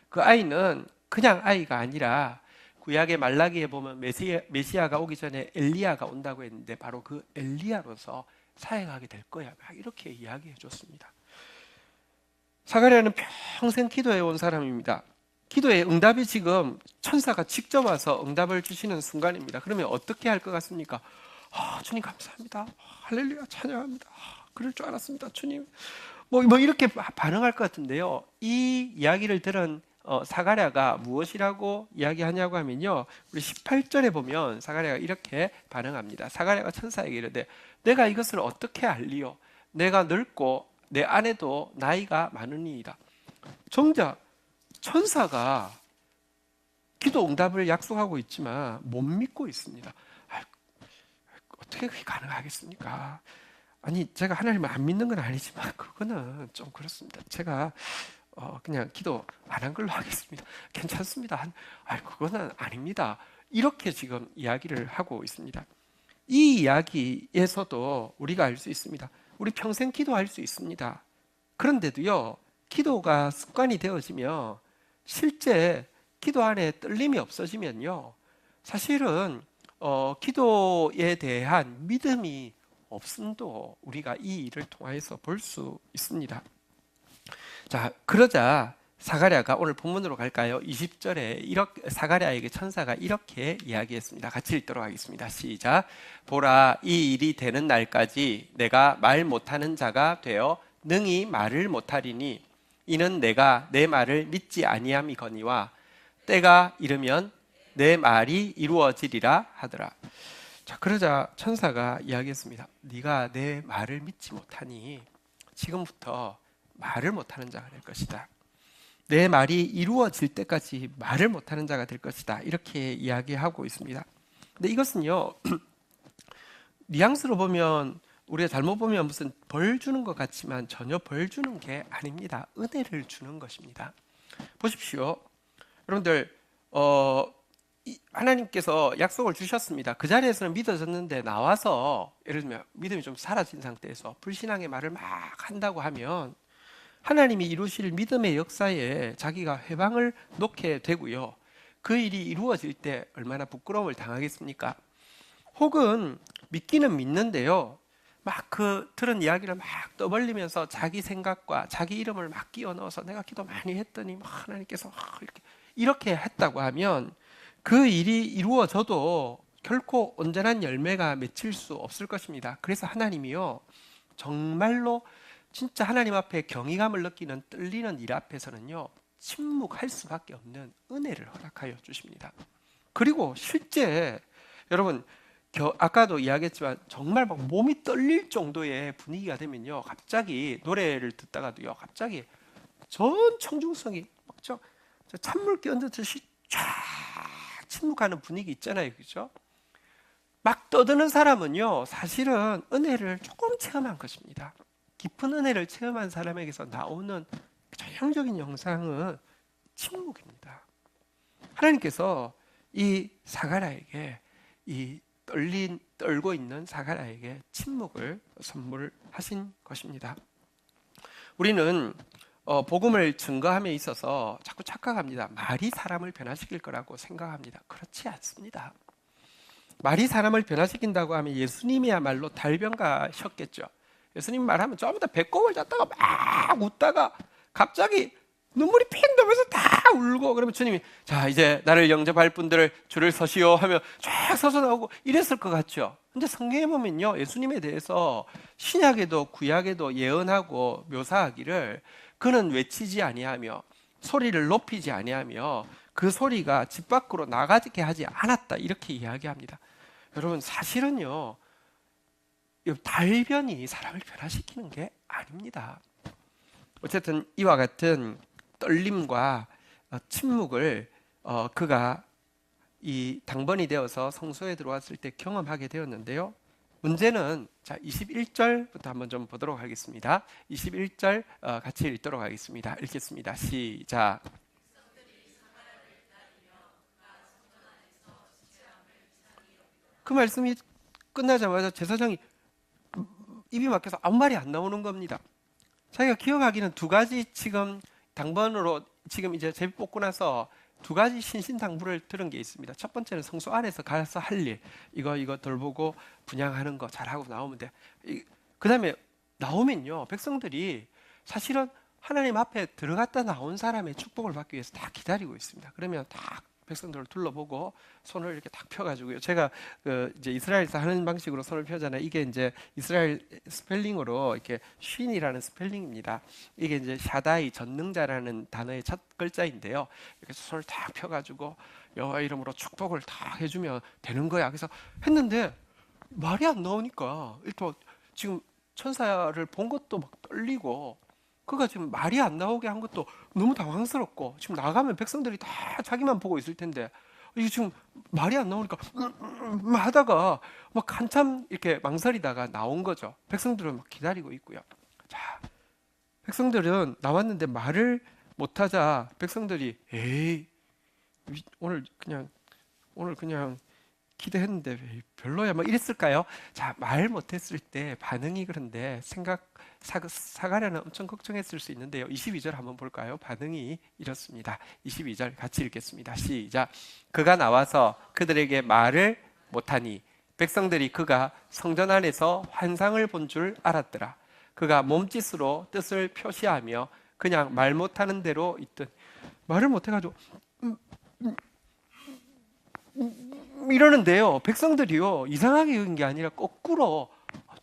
그 아이는 그냥 아이가 아니라 구약의 말라기에 보면 메시아가 오기 전에 엘리야가 온다고 했는데 바로 그 엘리야로서 사역하게 될 거야. 막 이렇게 이야기해 줬습니다. 사가랴는 평생 기도해 온 사람입니다. 기도의 응답이 지금 천사가 직접 와서 응답을 주시는 순간입니다. 그러면 어떻게 할 것 같습니까? 주님 감사합니다. 할렐루야 찬양합니다. 그럴 줄 알았습니다. 주님. 뭐 이렇게 반응할 것 같은데요. 이 이야기를 들은 사가랴가 무엇이라고 이야기하냐고 하면요, 우리 18절에 보면 사가랴가 이렇게 반응합니다. 사가랴가 천사에게 이르되 내가 이것을 어떻게 알리요? 내가 늙고 내 아내도 나이가 많으니이다. 정작 천사가 기도 응답을 약속하고 있지만 못 믿고 있습니다. 어떻게 그게 가능하겠습니까? 아니, 제가 하나님을 안 믿는 건 아니지만 그거는 좀 그렇습니다. 제가 그냥 기도 안 한 걸로 하겠습니다. 괜찮습니다. 그거는 아닙니다. 이렇게 지금 이야기를 하고 있습니다. 이 이야기에서도 우리가 알 수 있습니다. 우리 평생 기도할 수 있습니다. 그런데도요, 기도가 습관이 되어지면 실제 기도 안에 떨림이 없어지면요, 사실은 기도에 대한 믿음이 없음도 우리가 이 일을 통해서 볼 수 있습니다. 자, 그러자 사가랴가, 오늘 본문으로 갈까요? 20절에 이렇게 사가랴에게 천사가 이렇게 이야기했습니다. 같이 읽도록 하겠습니다. 시작. 보라, 이 일이 되는 날까지 내가 말 못하는 자가 되어 능히 말을 못하리니 이는 내가 내 말을 믿지 아니함이거니와 때가 이르면 내 말이 이루어지리라 하더라. 자, 그러자 천사가 이야기했습니다. 네가 내 말을 믿지 못하니 지금부터 말을 못하는 자가 될 것이다. 내 말이 이루어질 때까지 말을 못하는 자가 될 것이다. 이렇게 이야기하고 있습니다. 근데 이것은요, 뉘앙스로 보면, 우리가 잘못 보면 무슨 벌 주는 것 같지만 전혀 벌 주는 게 아닙니다. 은혜를 주는 것입니다. 보십시오. 여러분들, 하나님께서 약속을 주셨습니다. 그 자리에서는 믿어졌는데 나와서 예를 들면 믿음이 좀 사라진 상태에서 불신앙의 말을 막 한다고 하면 하나님이 이루실 믿음의 역사에 자기가 회방을 놓게 되고요, 그 일이 이루어질 때 얼마나 부끄러움을 당하겠습니까? 혹은 믿기는 믿는데요, 막 그 들은 이야기를 막 떠벌리면서 자기 생각과 자기 이름을 막 끼워 넣어서 내가 기도 많이 했더니 막 하나님께서 이렇게 했다고 하면 그 일이 이루어져도 결코 온전한 열매가 맺힐 수 없을 것입니다. 그래서 하나님이요, 정말로 진짜 하나님 앞에 경이감을 느끼는 떨리는 일 앞에서는요, 침묵할 수밖에 없는 은혜를 허락하여 주십니다. 그리고 실제 여러분, 아까도 이야기했지만 정말 막 몸이 떨릴 정도의 분위기가 되면요, 갑자기 노래를 듣다가도요, 갑자기 전 청중성이 막 찬물 끼얹듯이 쫙 침묵하는 분위기 있잖아요, 그렇죠? 막 떠드는 사람은요, 사실은 은혜를 조금 체험한 것입니다. 깊은 은혜를 체험한 사람에게서 나오는 전형적인 영상은 침묵입니다. 하나님께서 이 사가랴에게, 이 떨고 있는 사가랴에게 침묵을 선물하신 것입니다. 우리는 복음을 증거함에 있어서 자꾸 착각합니다. 말이 사람을 변화시킬 거라고 생각합니다. 그렇지 않습니다. 말이 사람을 변화시킨다고 하면 예수님이야말로 달변가셨겠죠. 예수님 말하면 전부 다 배꼽을 잡다가 막 웃다가 갑자기 눈물이 핑 나면서 다 울고, 그러면 주님이 자, 이제 나를 영접할 분들을 줄을 서시오 하며 쫙 서서 나오고 이랬을 것 같죠. 근데 성경에 보면요, 예수님에 대해서 신약에도 구약에도 예언하고 묘사하기를 그는 외치지 아니하며 소리를 높이지 아니하며 그 소리가 집 밖으로 나가게 하지 않았다, 이렇게 이야기합니다. 여러분, 사실은요, 달변이 사람을 변화시키는 게 아닙니다. 어쨌든 이와 같은 떨림과 침묵을 그가 이 당번이 되어서 성소에 들어왔을 때 경험하게 되었는데요. 문제는, 자, 21절부터 한번 좀 보도록 하겠습니다. 21절 같이 읽도록 하겠습니다. 읽겠습니다. 시작. 그 말씀이 끝나자마자 제사장이 입이 막혀서 아무 말이 안 나오는 겁니다. 자기가 기억하기는 두 가지 지금 당번으로 지금 이제 제비 뽑고 나서 두 가지 신신당부를 들은 게 있습니다. 첫 번째는 성소 안에서 가서 할 일, 이거 돌보고 분양하는 거 잘하고 나오면 돼. 그 다음에 나오면요, 백성들이 사실은 하나님 앞에 들어갔다 나온 사람의 축복을 받기 위해서 다 기다리고 있습니다. 그러면 딱 백성들을 둘러보고 손을 이렇게 딱 펴가지고요. 제가 이제 이스라엘에서 하는 방식으로 손을 펴잖아요. 이게 이제 이스라엘 스펠링으로 이렇게 쉰이라는 스펠링입니다. 이게 이제 샤다이 전능자라는 단어의 첫 글자인데요. 이렇게 손을 딱 펴가지고 여호와 이름으로 축복을 다 해주면 되는 거야. 그래서 했는데 말이 안 나오니까 일단 지금 천사를 본 것도 막 떨리고 그가 지금 말이 안 나오게 한 것도 너무 당황스럽고 지금 나가면 백성들이 다 자기만 보고 있을 텐데 이게 지금 말이 안 나오니까 하다가 막 한참 이렇게 망설이다가 나온 거죠. 백성들은 막 기다리고 있고요. 자, 백성들은 나왔는데 말을 못하자 백성들이 에이 오늘 그냥 기대했는데 왜 별로야 막 이랬을까요? 자, 말 못했을 때 반응이 그런데 사가랴는 엄청 걱정했을 수 있는데요. 22절 한번 볼까요? 반응이 이렇습니다. 22절 같이 읽겠습니다. 시작. 그가 나와서 그들에게 말을 못하니 백성들이 그가 성전 안에서 환상을 본 줄 알았더라. 그가 몸짓으로 뜻을 표시하며 그냥 말 못하는 대로 있던 말을 못해가지고 이러는데요. 백성들이요 이상하게 여긴 게 아니라 거꾸로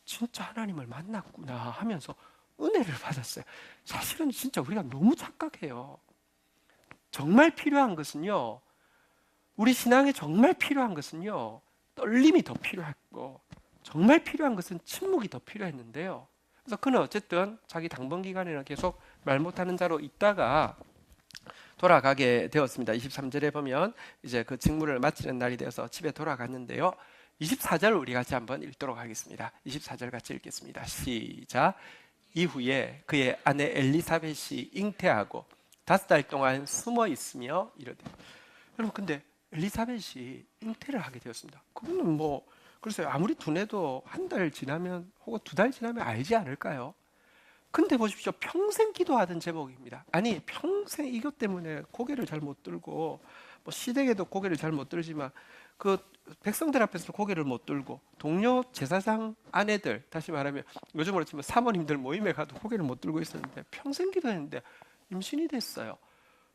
진짜 하나님을 만났구나 하면서 은혜를 받았어요. 사실은 진짜 우리가 너무 착각해요. 정말 필요한 것은요, 우리 신앙에 정말 필요한 것은요, 떨림이 더 필요했고 정말 필요한 것은 침묵이 더 필요했는데요. 그래서 그는 어쨌든 자기 당번 기간에는 계속 말 못하는 자로 있다가 돌아가게 되었습니다. 23절에 보면 이제 그 직무를 마치는 날이 되어서 집에 돌아갔는데요. 24절 우리 같이 한번 읽도록 하겠습니다. 24절 같이 읽겠습니다. 시작. 이후에 그의 아내 엘리사벳이 잉태하고 5달 동안 숨어 있으며 이르되. 여러분 근데 엘리사벳이 잉태를 하게 되었습니다. 그거는 뭐 글쎄요 아무리 두뇌도 한 달 지나면 혹은 2달 지나면 알지 않을까요? 근데 보십시오. 평생 기도하던 제목입니다. 아니 평생 이것 때문에 고개를 잘 못 들고 뭐 시댁에도 고개를 잘 못 들지만 그 백성들 앞에서 고개를 못 들고 동료 제사장 아내들 다시 말하면 요즘으로 치면 사모님들 모임에 가도 고개를 못 들고 있었는데 평생 기도했는데 임신이 됐어요.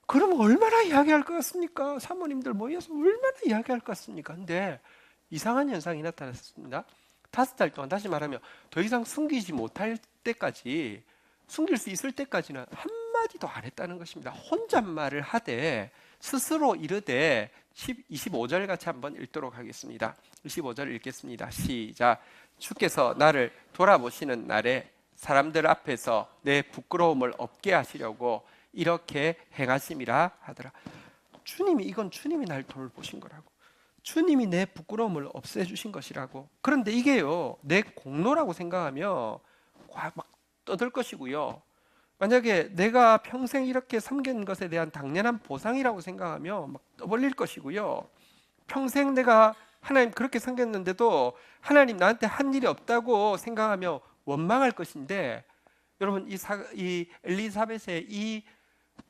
그럼 얼마나 이야기할 것 같습니까? 사모님들 모여서 얼마나 이야기할 것 같습니까? 근데 이상한 현상이 나타났습니다. 5달 동안 다시 말하면 더 이상 숨기지 못할 때까지 숨길 수 있을 때까지는 한마디도 안 했다는 것입니다. 혼잣말을 하되 스스로 이르되 25절 같이 한번 읽도록 하겠습니다. 25절 읽겠습니다. 시작. 주께서 나를 돌아보시는 날에 사람들 앞에서 내 부끄러움을 없게 하시려고 이렇게 행하심이라 하더라. 이건 주님이 날 돌보신 거라고. 주님이 내 부끄러움을 없애주신 것이라고. 그런데 이게요 내 공로라고 생각하며 막 떠들 것이고요, 만약에 내가 평생 이렇게 섬긴 것에 대한 당연한 보상이라고 생각하며 막 떠벌릴 것이고요, 평생 내가 하나님 그렇게 섬겼는데도 하나님 나한테 한 일이 없다고 생각하며 원망할 것인데, 여러분 이 엘리사벳의 이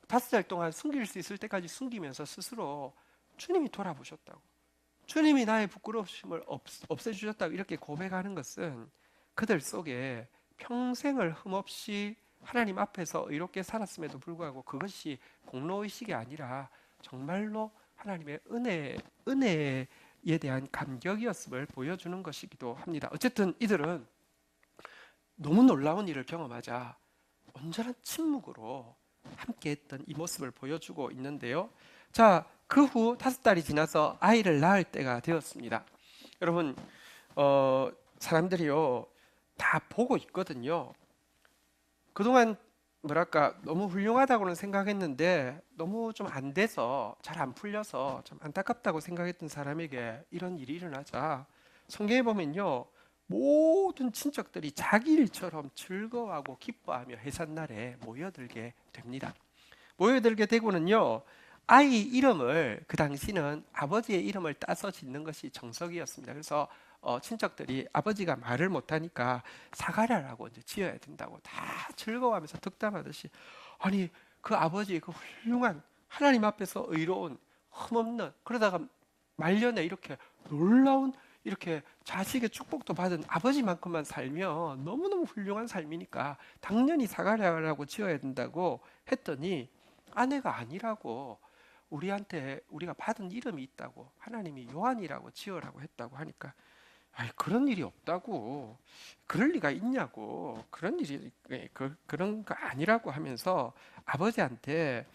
5달 동안 숨길 수 있을 때까지 숨기면서 스스로 주님이 돌아보셨다고, 주님이 나의 부끄러움을 없애주셨다고 이렇게 고백하는 것은 그들 속에 평생을 흠없이 하나님 앞에서 의롭게 살았음에도 불구하고 그것이 공로의식이 아니라 정말로 하나님의 은혜에 대한 감격이었음을 보여주는 것이기도 합니다. 어쨌든 이들은 너무 놀라운 일을 경험하자 온전한 침묵으로 함께했던 이 모습을 보여주고 있는데요. 자, 그 후 5달이 지나서 아이를 낳을 때가 되었습니다. 여러분 사람들이요 다 보고 있거든요. 그동안 너무 훌륭하다고는 생각했는데 너무 좀 안 돼서 잘 안 풀려서 좀 안타깝다고 생각했던 사람에게 이런 일이 일어나자 성경에 보면요 모든 친척들이 자기 일처럼 즐거워하고 기뻐하며 해산날에 모여들게 됩니다. 모여들게 되고는요 아이 이름을 그 당시는 아버지의 이름을 따서 짓는 것이 정석이었습니다. 그래서 친척들이 아버지가 말을 못하니까 사가랴라고 이제 지어야 된다고 다 즐거워하면서 덕담하듯이, 아니 그 아버지 그 훌륭한 하나님 앞에서 의로운 흠없는, 그러다가 말년에 이렇게 놀라운 이렇게 자식의 축복도 받은 아버지만큼만 살면 너무너무 훌륭한 삶이니까 당연히 사가랴라고 지어야 된다고 했더니 아내가 아니라고 우리한테 우리가 받은 이름이 있다고 하나님이 요한이라고 지어라고 했다고 하니까 아이, 그런 일이 없다고 그럴 리가 있냐고 그런 일이 그런 거 아니라고 하면서 아버지한테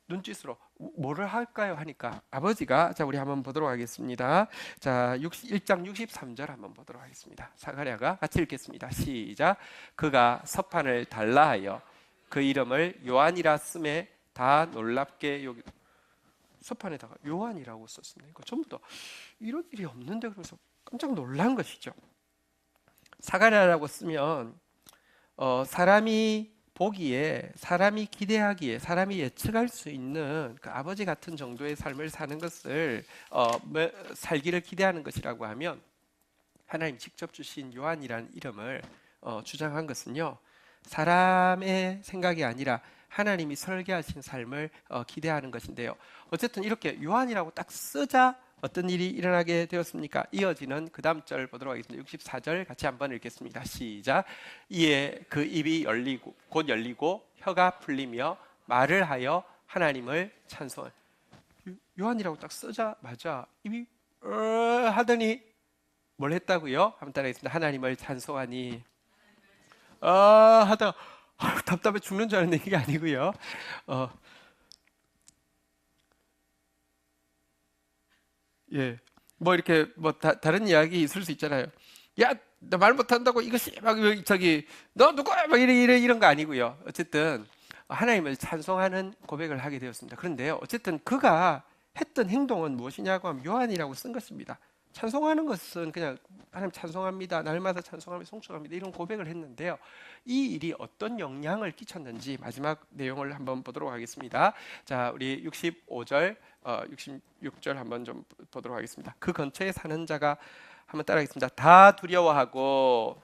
눈짓으로 뭐를 할까요 하니까 아버지가 자 우리 한번 보도록 하겠습니다. 자 1장 63절 한번 보도록 하겠습니다. 사가랴가 같이 읽겠습니다. 시작. 그가 서판을 달라하여 그 이름을 요한이라 쓰매 다 놀랍게 여기 서판에다가 요한이라고 썼습니다. 그러니까 전부 다 이런 일이 없는데 그래서 깜짝 놀란 것이죠. 사가랴라고 쓰면 사람이 보기에 사람이 기대하기에 사람이 예측할 수 있는 그 아버지 같은 정도의 삶을 사는 것을 살기를 기대하는 것이라고 하면 하나님 직접 주신 요한이라는 이름을 주장한 것은요 사람의 생각이 아니라 하나님이 설계하신 삶을 기대하는 것인데요. 어쨌든 이렇게 요한이라고 딱 쓰자 어떤 일이 일어나게 되었습니까? 이어지는 그 다음 절 보도록 하겠습니다. 64절 같이 한번 읽겠습니다. 시작. 이에 그 입이 곧 열리고 혀가 풀리며 말을 하여 하나님을 찬송. 요한이라고 딱 쓰자마자 입이 하더니 뭘 했다고요? 한번 따라하겠습니다. 하나님을 찬송하니 하다가 답답해 죽는 줄 알았는데 이게 아니고요. 예, 뭐 이렇게 뭐 다른 이야기 있을 수 있잖아요. 야, 나 말 못한다고 이것이 막 저기 너 누구야? 막 이런 거 아니고요. 어쨌든 하나님을 찬송하는 고백을 하게 되었습니다. 그런데요, 어쨌든 그가 했던 행동은 무엇이냐고 하면 요한이라고 쓴 것입니다. 찬송하는 것은 그냥 하나님 찬송합니다. 날마다 찬송하며 송축합니다. 이런 고백을 했는데요. 이 일이 어떤 영향을 끼쳤는지 마지막 내용을 한번 보도록 하겠습니다. 자, 우리 65절, 66절 한번 좀 보도록 하겠습니다. 그 근처에 사는 자가 한번 따라하겠습니다. 다 두려워하고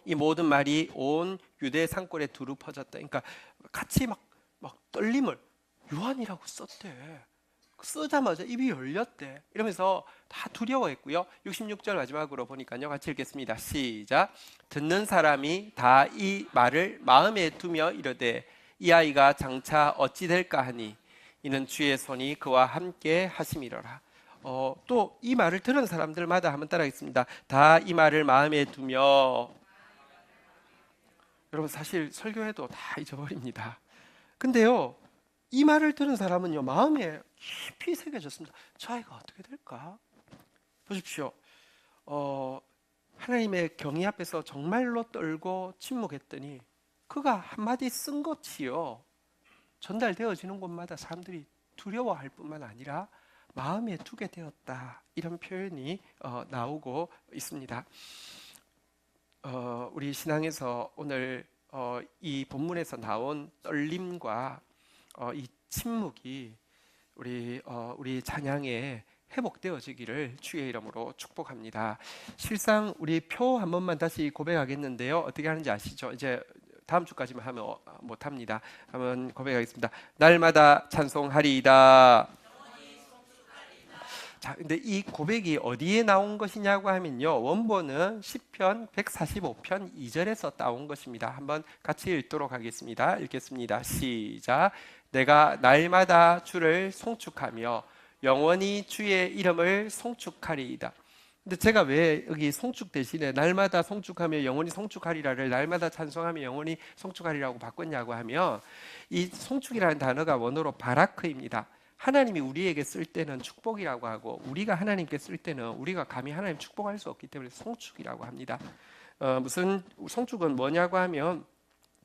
이 모든 말이 온 유대 산골에 두루 퍼졌다. 그러니까 같이 막 떨림을 요한이라고 썼대. 쓰자마자 입이 열렸대. 이러면서 다 두려워했고요. 66절 마지막으로 보니까요. 같이 읽겠습니다. 시작. 듣는 사람이 다 이 말을 마음에 두며 이르되 이 아이가 장차 어찌 될까 하니 이는 주의 손이 그와 함께 하심이로라. 또 이 말을 들은 사람들마다 한번 따라하겠습니다. 다 이 말을 마음에 두며. 여러분 사실 설교해도 다 잊어버립니다. 근데요, 이 말을 들은 사람은요 마음에 깊이 새겨졌습니다. 저 아이가 어떻게 될까? 보십시오. 하나님의 경의 앞에서 정말로 떨고 침묵했더니 그가 한마디 쓴 것이요 전달되어지는 곳마다 사람들이 두려워할 뿐만 아니라 마음에 두게 되었다. 이런 표현이 나오고 있습니다. 우리 신앙에서 오늘 이 본문에서 나온 떨림과 이 침묵이 우리 찬양에 회복되어지기를 주의 이름으로 축복합니다. 실상 우리 표 한 번만 다시 고백하겠는데요. 어떻게 하는지 아시죠? 이제 다음 주까지만 하면 못합니다. 한번 고백하겠습니다. 날마다 찬송하리이다. 자, 근데 이 고백이 어디에 나온 것이냐고 하면요, 원본은 시편 145편 2절에서 따온 것입니다. 한번 같이 읽도록 하겠습니다. 읽겠습니다. 시작. 내가 날마다 주를 송축하며 영원히 주의 이름을 송축하리이다. 근데 제가 왜 여기 송축 대신에 날마다 송축하며 영원히 송축하리라를 날마다 찬송하며 영원히 송축하리라고 바꿨냐고 하면, 이 송축이라는 단어가 원어로 바라크입니다. 하나님이 우리에게 쓸 때는 축복이라고 하고, 우리가 하나님께 쓸 때는 우리가 감히 하나님 축복할 수 없기 때문에 송축이라고 합니다. 무슨 송축은 뭐냐고 하면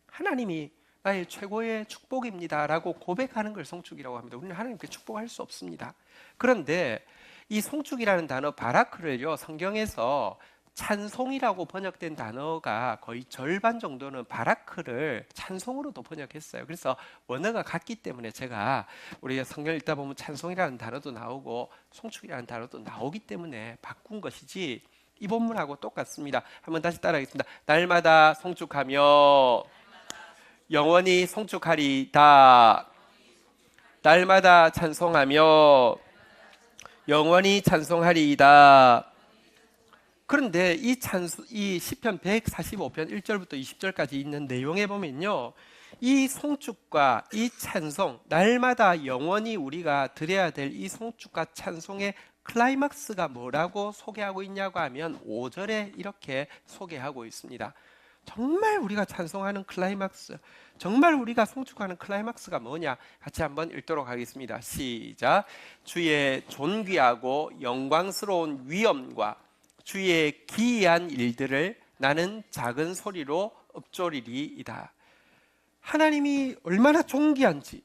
하나님이 나의 최고의 축복입니다 라고 고백하는 걸 송축이라고 합니다. 우리는 하나님께 축복할 수 없습니다. 그런데 이 송축이라는 단어 바라크를요, 성경에서 찬송이라고 번역된 단어가 거의 절반 정도는 바라크를 찬송으로도 번역했어요. 그래서 원어가 같기 때문에 제가 우리가 성경 읽다 보면 찬송이라는 단어도 나오고 송축이라는 단어도 나오기 때문에 바꾼 것이지, 이 본문하고 똑같습니다. 한번 다시 따라하겠습니다. 날마다 송축하며 영원히 송축하리이다. 날마다 찬송하며 영원히 찬송하리이다. 그런데 이 시편 145편 1절부터 20절까지 있는 내용에 보면요, 이 송축과 이 찬송, 날마다 영원히 우리가 드려야 될 이 송축과 찬송의 클라이막스가 뭐라고 소개하고 있냐고 하면 5절에 이렇게 소개하고 있습니다. 정말 우리가 찬송하는 클라이막스, 정말 우리가 송축하는 클라이막스가 뭐냐, 같이 한번 읽도록 하겠습니다. 시작. 주의 존귀하고 영광스러운 위엄과 주의 기이한 일들을 나는 작은 소리로 읊조리리이다. 하나님이 얼마나 존귀한지,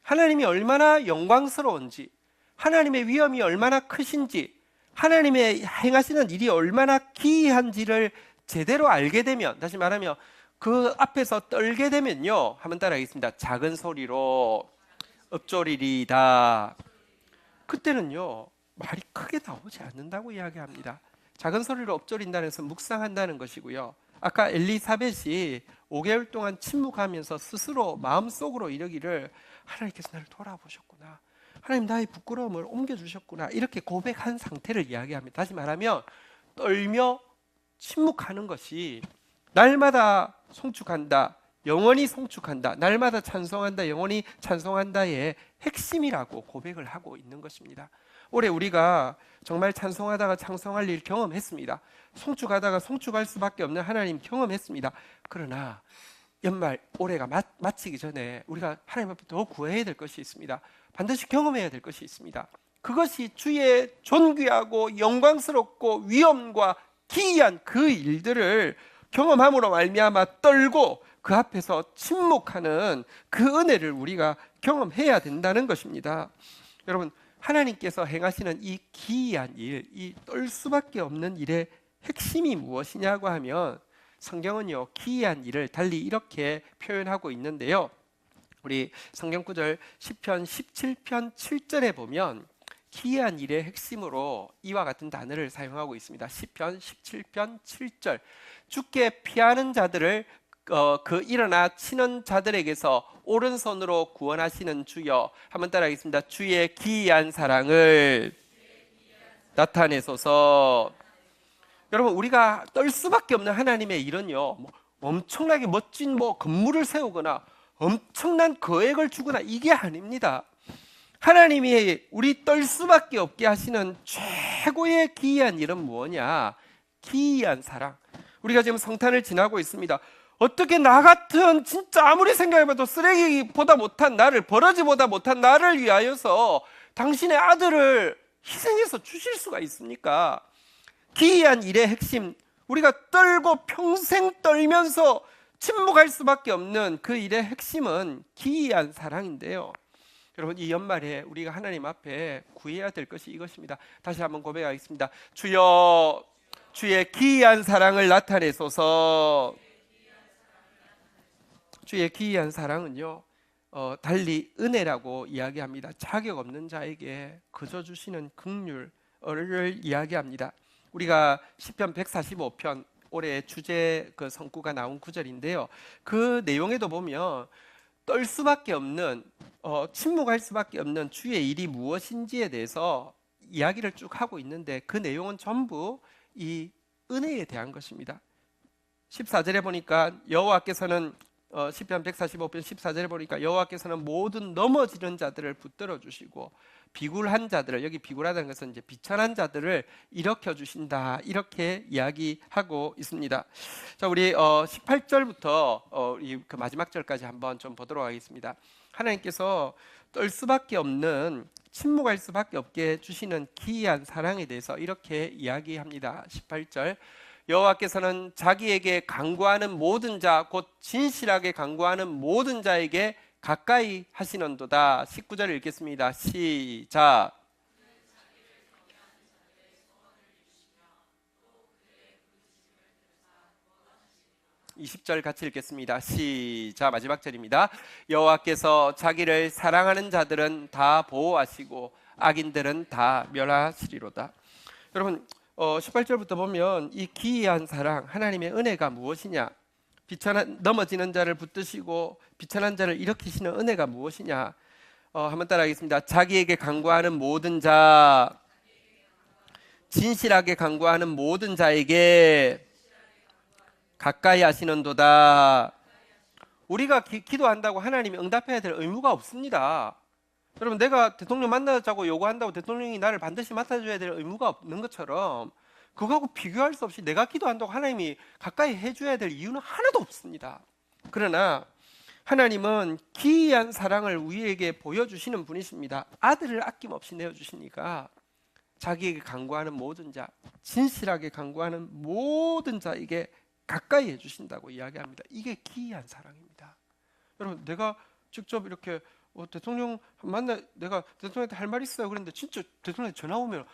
하나님이 얼마나 영광스러운지, 하나님의 위엄이 얼마나 크신지, 하나님의 행하시는 일이 얼마나 기이한지를 제대로 알게 되면, 다시 말하면 그 앞에서 떨게 되면요, 한번 따라하겠습니다. 작은 소리로 읊조리리이다. 그때는요, 말이 크게 나오지 않는다고 이야기합니다. 작은 소리로 읊조린다는 것은 묵상한다는 것이고요. 아까 엘리사벳이 5개월 동안 침묵하면서 스스로 마음속으로 이러기를, 하나님께서 나를 돌아보셨구나, 하나님 나의 부끄러움을 옮겨주셨구나, 이렇게 고백한 상태를 이야기합니다. 다시 말하면 떨며 침묵하는 것이 날마다 송축한다, 영원히 송축한다, 날마다 찬송한다, 영원히 찬송한다의 핵심이라고 고백을 하고 있는 것입니다. 올해 우리가 정말 찬송하다가 찬송할 일 경험했습니다. 송축하다가 송축할 수밖에 없는 하나님 경험했습니다. 그러나 연말 올해가 마치기 전에 우리가 하나님 앞에 더 구해야 될 것이 있습니다. 반드시 경험해야 될 것이 있습니다. 그것이 주의 존귀하고 영광스럽고 위엄과 기이한 그 일들을 경험함으로 말미암아 떨고 그 앞에서 침묵하는 그 은혜를 우리가 경험해야 된다는 것입니다. 여러분, 하나님께서 행하시는 이 기이한 일, 이 떨 수밖에 없는 일의 핵심이 무엇이냐고 하면 성경은요, 기이한 일을 달리 이렇게 표현하고 있는데요, 우리 성경 구절 시편 17편 7절에 보면 기이한 일의 핵심으로 이와 같은 단어를 사용하고 있습니다. 시편 17편 7절. 주께 피하는 자들을 그 일어나 치는 자들에게서 오른손으로 구원하시는 주여. 한번 따라하겠습니다. 주의 기이한 사랑을 나타내소서. 여러분, 우리가 떨 수밖에 없는 하나님의 일은요, 엄청나게 멋진 건물을 세우거나 엄청난 거액을 주거나 이게 아닙니다. 하나님이 우리 떨 수밖에 없게 하시는 최고의 기이한 일은 뭐냐? 기이한 사랑. 우리가 지금 성탄을 지나고 있습니다. 어떻게 나 같은 진짜 아무리 생각해봐도 쓰레기보다 못한 나를, 버러지보다 못한 나를 위하여서 당신의 아들을 희생해서 주실 수가 있습니까? 기이한 일의 핵심, 우리가 떨고 평생 떨면서 침묵할 수밖에 없는 그 일의 핵심은 기이한 사랑인데요, 여러분, 이 연말에 우리가 하나님 앞에 구해야 될 것이 이것입니다. 다시 한번 고백하겠습니다. 주여, 주의 기이한 사랑을 나타내소서. 주의 기이한 사랑은요, 달리 은혜라고 이야기합니다. 자격 없는 자에게 그저 주시는 긍휼을 이야기합니다. 우리가 시편 145편 올해 주제 그 성구가 나온 구절인데요, 그 내용에도 보면 떨 수밖에 없는, 침묵할 수밖에 없는 주의 일이 무엇인지에 대해서 이야기를 쭉 하고 있는데, 그 내용은 전부 이 은혜에 대한 것입니다. 14절에 보니까 여호와께서는 시편 145편 14절에 보니까 여호와께서는 모든 넘어지는 자들을 붙들어 주시고 비굴한 자들을, 여기 비굴하다는 것은 이제 비천한 자들을 일으켜 주신다, 이렇게 이야기하고 있습니다. 자, 우리 18절부터 그 마지막 절까지 한번 좀 보도록 하겠습니다. 하나님께서 떨 수밖에 없는, 침묵할 수밖에 없게 주시는 기이한 사랑에 대해서 이렇게 이야기합니다. 18절. 여호와께서는 자기에게 간구하는 모든 자, 곧 진실하게 간구하는 모든 자에게 가까이 하시는도다. 19절을 읽겠습니다. 시작. 20절 같이 읽겠습니다. 시작. 마지막 절입니다. 여호와께서 자기를 사랑하는 자들은 다 보호하시고 악인들은 다 멸하시리로다. 여러분, 18절부터 보면 이 기이한 사랑, 하나님의 은혜가 무엇이냐, 넘어지는 자를 붙드시고 비천한 자를 일으키시는 은혜가 무엇이냐, 한번 따라하겠습니다. 자기에게 간구하는 모든 자, 진실하게 간구하는 모든 자에게 가까이 하시는도다. 우리가 기도한다고 하나님이 응답해야 될 의무가 없습니다. 여러분, 내가 대통령 만나자고 요구한다고 대통령이 나를 반드시 맡아줘야 될 의무가 없는 것처럼 그거하고 비교할 수 없이 내가 기도한다고 하나님이 가까이 해줘야 될 이유는 하나도 없습니다. 그러나 하나님은 기이한 사랑을 우리에게 보여주시는 분이십니다. 아들을 아낌없이 내어주시니까 자기에게 간구하는 모든 자, 진실하게 간구하는 모든 자에게 가까이 해주신다고 이야기합니다. 이게 기이한 사랑입니다. 여러분, 내가 직접 이렇게 대통령 만나, 내가 대통령한테 할 말 있어요 그런데 진짜 대통령한테 전화 오면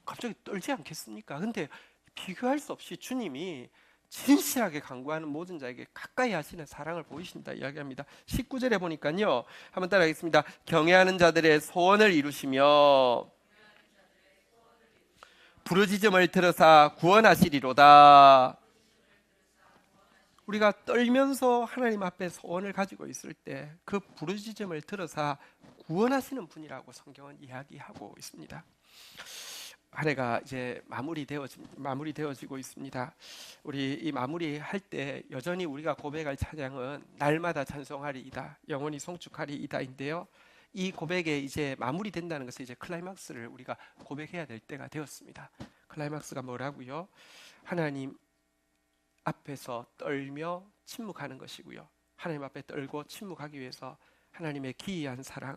갑자기 떨지 않겠습니까? 근데 비교할 수 없이 주님이 진실하게 간구하는 모든 자에게 가까이 하시는 사랑을 보이신다 이야기합니다. 19절에 보니까요, 한번 따라하겠습니다. 경외하는 자들의 소원을 이루시며 부르짖음을 들으사 구원하시리로다. 우리가 떨면서 하나님 앞에 소원을 가지고 있을 때 그 부르짖음을 들으사 구원하시는 분이라고 성경은 이야기하고 있습니다. 한 해가 이제 마무리되어지고 있습니다. 우리 이 마무리할 때 여전히 우리가 고백할 찬양은 날마다 찬송하리이다, 영원히 송축하리이다인데요. 이 고백에 이제 마무리된다는 것은 이제 클라이막스를 우리가 고백해야 될 때가 되었습니다. 클라이막스가 뭐라고요? 하나님 앞에서 떨며 침묵하는 것이고요. 하나님 앞에 떨고 침묵하기 위해서 하나님의 기이한 사랑,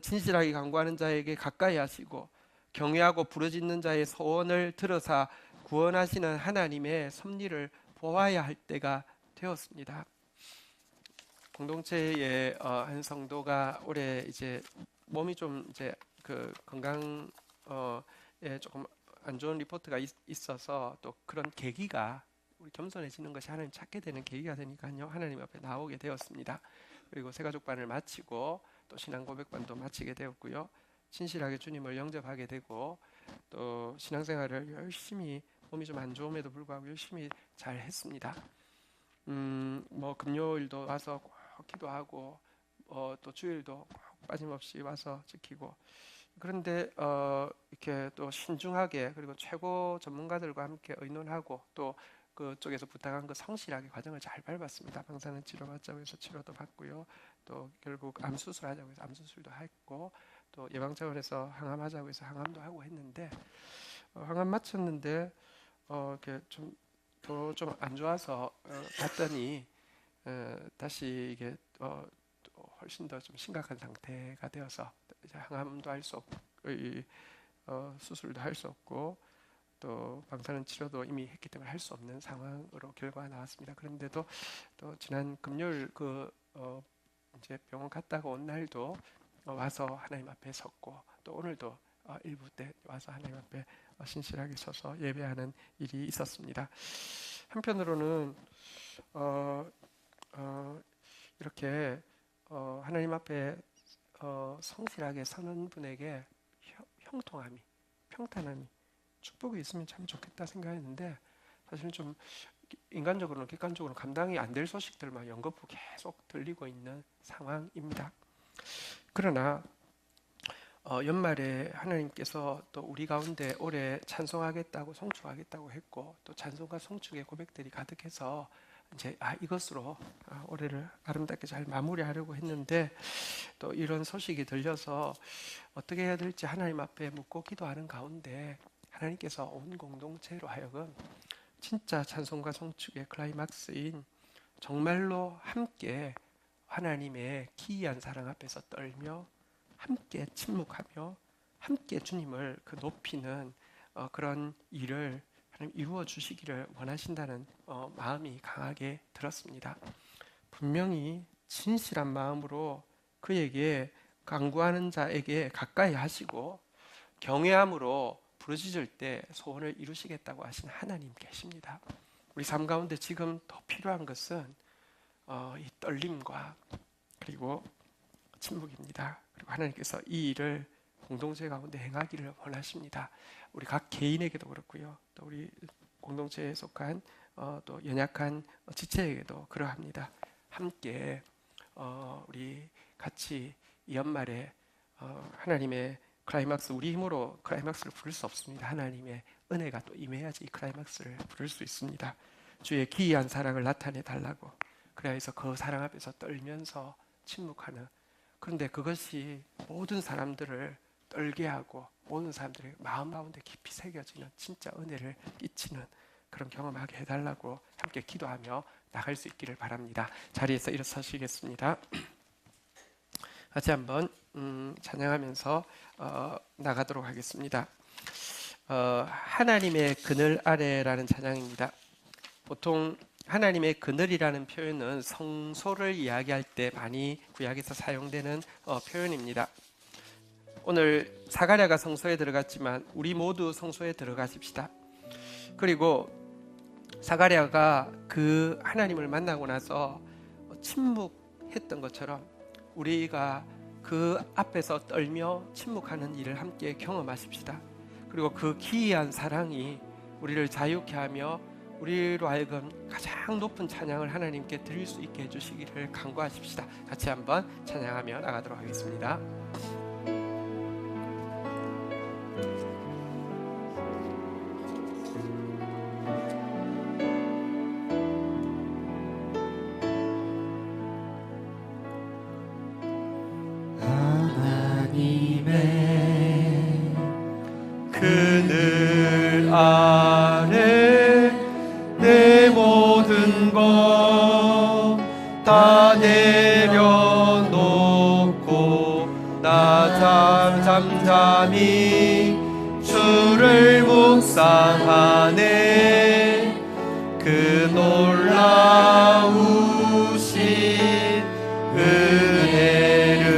진실하게 간구하는 자에게 가까이 하시고 경외하고 부르짖는 자의 소원을 들어서 구원하시는 하나님의 섭리를 보아야 할 때가 되었습니다. 공동체의 한 성도가 올해 이제 몸이 좀 이제 그 건강에 조금 안 좋은 리포트가 있어서 또 그런 계기가 우리 겸손해지는 것이 하나님 찾게 되는 계기가 되니까요, 하나님 앞에 나오게 되었습니다. 그리고 새가족반을 마치고 또 신앙 고백반도 마치게 되었고요. 진실하게 주님을 영접하게 되고 또 신앙생활을 열심히, 몸이 좀 안 좋음에도 불구하고 열심히 잘 했습니다. 뭐 금요일도 와서 꼭 기도하고 또 주일도 꼭 빠짐없이 와서 지키고, 그런데 이렇게 또 신중하게 그리고 최고 전문가들과 함께 의논하고 또 그쪽에서 부탁한 거 성실하게 과정을 잘 밟았습니다. 방사능 치료 받자고 해서 치료도 받고요. 또 결국 암 수술하자고 해서 암 수술도 했고, 또 예방 차원에서 항암하자고 해서 항암도 하고 했는데 항암 마쳤는데 이렇게 좀 더 좀 안 좋아서 갔더니 다시 이게 훨씬 더 좀 심각한 상태가 되어서 이제 항암도 할 수 없고 수술도 할 수 없고 또 방사능 치료도 이미 했기 때문에 할 수 없는 상황으로 결과가 나왔습니다. 그런데도 또 지난 금요일 이제 병원 갔다가 온 날도 와서 하나님 앞에 섰고, 또 오늘도 일부 때 와서 하나님 앞에 신실하게 서서 예배하는 일이 있었습니다. 한편으로는 이렇게 하나님 앞에 성실하게 서는 분에게 형통함이, 평탄함이, 축복이 있으면 참 좋겠다 생각했는데, 사실 좀 인간적으로는 객관적으로 감당이 안 될 소식들만 연거푸 계속 들리고 있는 상황입니다. 그러나 연말에 하나님께서 또 우리 가운데 올해 찬송하겠다고 송축하겠다고 했고, 또 찬송과 송축의 고백들이 가득해서 이제 이것으로 올해를 아름답게 잘 마무리하려고 했는데, 또 이런 소식이 들려서 어떻게 해야 될지 하나님 앞에 묻고 기도하는 가운데 하나님께서 온 공동체로 하여금 진짜 찬송과 송축의 클라이막스인 정말로 함께 하나님의 기이한 사랑 앞에서 떨며 함께 침묵하며 함께 주님을 높이는 그런 일을 하나님 이루어 주시기를 원하신다는 마음이 강하게 들었습니다. 분명히 진실한 마음으로 그에게 간구하는 자에게 가까이 하시고 경외함으로 부르짖을 때 소원을 이루시겠다고 하신 하나님 계십니다. 우리 삶 가운데 지금 더 필요한 것은 이 떨림과 그리고 침묵입니다. 그리고 하나님께서 이 일을 공동체 가운데 행하기를 원하십니다. 우리 각 개인에게도 그렇고요, 또 우리 공동체에 속한 또 연약한 지체에게도 그러합니다. 함께 우리 같이 이 연말에 하나님의 클라이막스, 우리 힘으로 클라이막스를 부를 수 없습니다. 하나님의 은혜가 또 임해야지 이 클라이막스를 부를 수 있습니다. 주의 기이한 사랑을 나타내 달라고. 그래서 그 사랑 앞에서 떨면서 침묵하는, 그런데 그것이 모든 사람들을 떨게 하고 모든 사람들의 마음 가운데 깊이 새겨지는 진짜 은혜를 끼치는 그런 경험하게 해달라고 함께 기도하며 나갈 수 있기를 바랍니다. 자리에서 일어서시겠습니다. 같이 한번 찬양하면서 나가도록 하겠습니다. 하나님의 그늘 아래라는 찬양입니다. 보통 하나님의 그늘이라는 표현은 성소를 이야기할 때 많이 구약에서 사용되는 표현입니다. 오늘 사가랴가 성소에 들어갔지만 우리 모두 성소에 들어가십시다. 그리고 사가랴가 그 하나님을 만나고 나서 침묵했던 것처럼 우리가 그 앞에서 떨며 침묵하는 일을 함께 경험하십시다. 그리고 그 기이한 사랑이 우리를 자유케 하며 우리로 하여금 가장 높은 찬양을 하나님께 드릴 수 있게 해주시기를 간구하십시다. 같이 한번 찬양하며 나가도록 하겠습니다. 그늘 아래 내 모든 것 다 내려놓고 나 잠잠히 주를 묵상하네. 그 놀라우신 은혜를